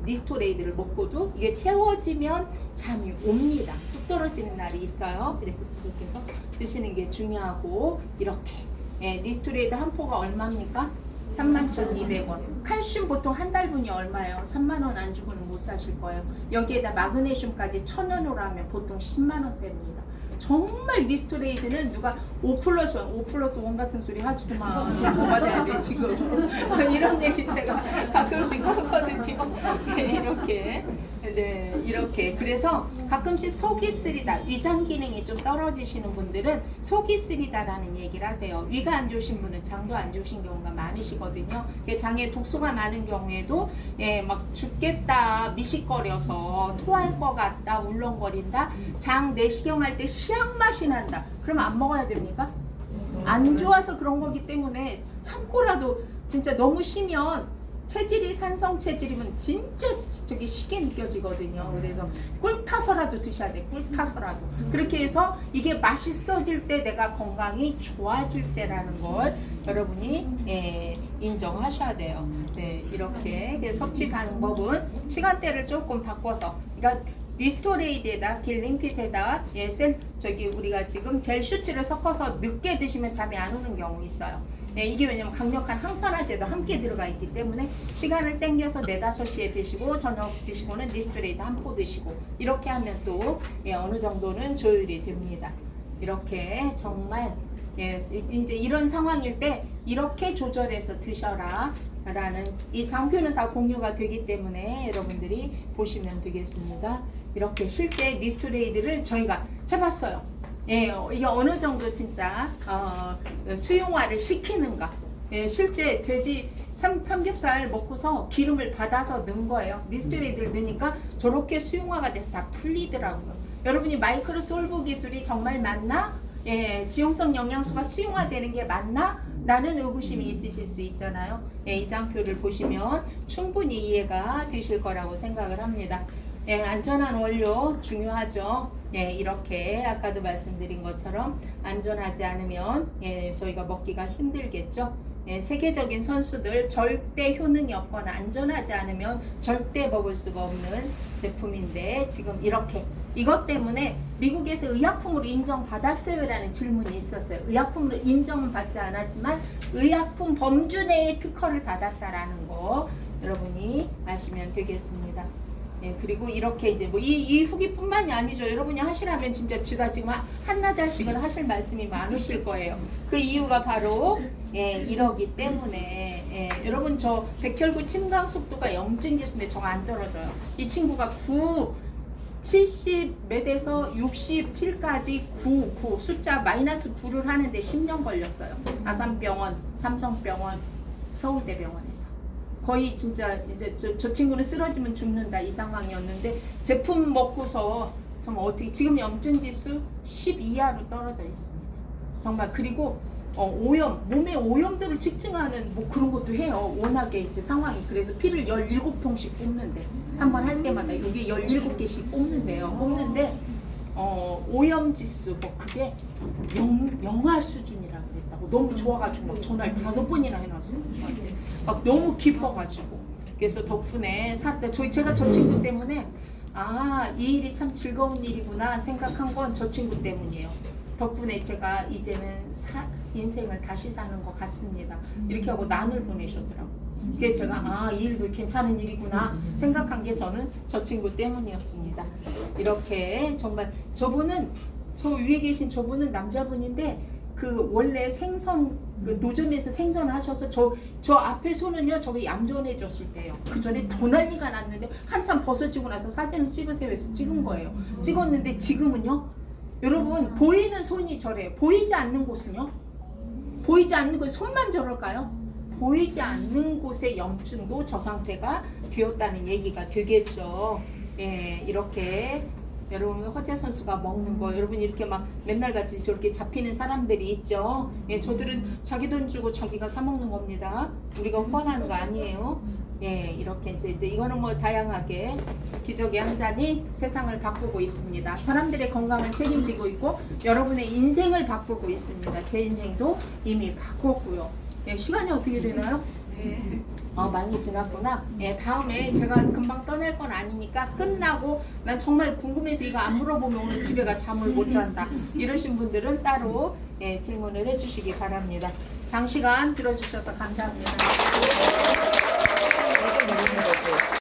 니스토레이드를 먹고도 이게 채워지면 잠이 옵니다. 뚝 떨어지는 날이 있어요. 그래서 지속해서 드시는 게 중요하고 이렇게 니스토레이드 한 포가 얼마입니까? 31,200원. 칼슘 보통 한 달분이 얼마예요? 3만 원 안 주고는 못 사실 거예요. 여기에다 마그네슘까지 1,000원으로 하면 보통 10만 원대입니다. 정말 니스토레이드는 누가 5+1 같은 소리 하지도 마. 돈 더 받아야 돼 지금. 이런 얘기 제가 가끔씩 하거든요. 이렇게. 네, 이렇게. 그래서 가끔씩 속이 쓰리다, 위장 기능이 좀 떨어지시는 분들은 속이 쓰리다라는 얘기를 하세요. 위가 안 좋으신 분은 장도 안 좋으신 경우가 많으시거든요. 장에 독소가 많은 경우에도 막 죽겠다, 미식거려서 토할 것 같다, 울렁거린다, 장 내시경 할 때 시약 맛이 난다. 그러면 안 먹어야 됩니까? 안 좋아서 그런 거기 때문에 참고라도 진짜 너무 쉬면 체질이 산성 체질이면 진짜 저기 시게 느껴지거든요. 그래서 꿀 타서라도 드셔야 돼. 꿀 타서라도. 그렇게 해서 이게 맛있어질 때 내가 건강이 좋아질 때라는 걸 여러분이 인정하셔야 돼요. 네, 이렇게 섭취 방법은 시간대를 조금 바꿔서, 그러니까 니스토레이드에다 딜링핏에다 저기 우리가 지금 젤 슈츠를 섞어서 늦게 드시면 잠이 안 오는 경우 있어요. 이게 왜냐면 강력한 항산화제도 함께 들어가 있기 때문에 시간을 땡겨서 4, 5시에 드시고 저녁 드시고는 니스토레이드 한 포 드시고 이렇게 하면 또 어느 정도는 조율이 됩니다. 이렇게 정말 이제 이런 상황일 때 이렇게 조절해서 드셔라 라는 이 장표는 다 공유가 되기 때문에 여러분들이 보시면 되겠습니다. 이렇게 실제 니스토레이드를 저희가 해봤어요. 이게 어느 정도 진짜 수용화를 시키는가. 실제 돼지 삼겹살 먹고서 기름을 받아서 넣은 거예요. 니스토레이드를 넣으니까 저렇게 수용화가 돼서 다 풀리더라고요. 여러분이 마이크로 솔브 기술이 정말 맞나? 지용성 영양소가 수용화되는 게 맞나? 라는 의구심이 있으실 수 있잖아요. 이 장표를 보시면 충분히 이해가 되실 거라고 생각을 합니다. 안전한 원료 중요하죠. 이렇게 아까도 말씀드린 것처럼 안전하지 않으면 저희가 먹기가 힘들겠죠. 세계적인 선수들 절대 효능이 없거나 안전하지 않으면 절대 먹을 수가 없는 제품인데 지금 이렇게 이것 때문에 미국에서 의약품으로 인정받았어요 라는 질문이 있었어요. 의약품으로 인정은 받지 않았지만 의약품 범주 내에 특허를 받았다라는 거 여러분이 아시면 되겠습니다. 그리고 이렇게 이제 뭐 이 후기뿐만이 아니죠. 여러분이 하시라면 진짜 제가 지금 한나절씩은 하실 말씀이 많으실 거예요. 그 이유가 바로 이러기 때문에 여러분 저 백혈구 침강 속도가 0.1인데 정 안 떨어져요. 이 친구가 70몇에서 67까지 9 숫자 마이너스 9를 하는데 10년 걸렸어요. 아산병원, 삼성병원, 서울대병원에서. 거의 진짜 이제 저 친구는 쓰러지면 죽는다 이 상황이었는데 제품 먹고서 정말 어떻게 지금 염증 지수 10 이하로 떨어져 있습니다. 정말. 그리고 오염, 몸의 오염도를 측정하는 뭐 그런 것도 해요. 워낙에 이제 상황이. 그래서 피를 17통씩 뽑는데 한 번 할 때마다 여기 17개씩 뽑는데요. 뽑는데 오염 지수 뭐 그게 영하 수준이라 그랬다고. 너무 좋아가지고 막 전화를 5번이나 해놨어요. 막 너무 깊어가지고. 그래서 덕분에 제가 저 친구 때문에 이 일이 참 즐거운 일이구나 생각한 건 저 친구 때문이에요. 덕분에 제가 이제는 인생을 다시 사는 것 같습니다. 이렇게 하고 난을 보내셨더라고요. 그래서 제가 이 일도 괜찮은 일이구나 생각한 게 저는 저 친구 때문이었습니다. 이렇게 정말 저분은 저 위에 계신 저분은 남자분인데 그 원래 생선 그 노점에서 생선하셔서 저 앞에 손은요 저게 얌전해졌을 때요. 그 전에 더 난리가 났는데 한참 벗어지고 나서 사진을 찍으세요 해서 찍은 거예요. 찍었는데 지금은요 여러분 보이는 손이 저래요. 보이지 않는 곳은요? 보이지 않는 곳 손만 저럴까요? 보이지 않는 곳의 염증도 저 상태가 되었다는 얘기가 되겠죠. 이렇게 여러분 허재 선수가 먹는 거 여러분 이렇게 막 맨날 같이 저렇게 잡히는 사람들이 있죠. 예, 저들은 자기 돈 주고 자기가 사 먹는 겁니다. 우리가 후원하는 거 아니에요. 예, 이렇게 이제 이거는 뭐 다양하게 기적의 한 잔이 세상을 바꾸고 있습니다. 사람들의 건강을 책임지고 있고 여러분의 인생을 바꾸고 있습니다. 제 인생도 이미 바꿨고요. 예, 시간이 어떻게 되나요? 네. 많이 지났구나. 예, 다음에 제가 금방 떠날 건 아니니까 끝나고 난 정말 궁금해서 이거 안 물어보면 오늘 집에 가 잠을 못 잔다. 이러신 분들은 따로 예, 질문을 해주시기 바랍니다. 장시간 들어주셔서 감사합니다.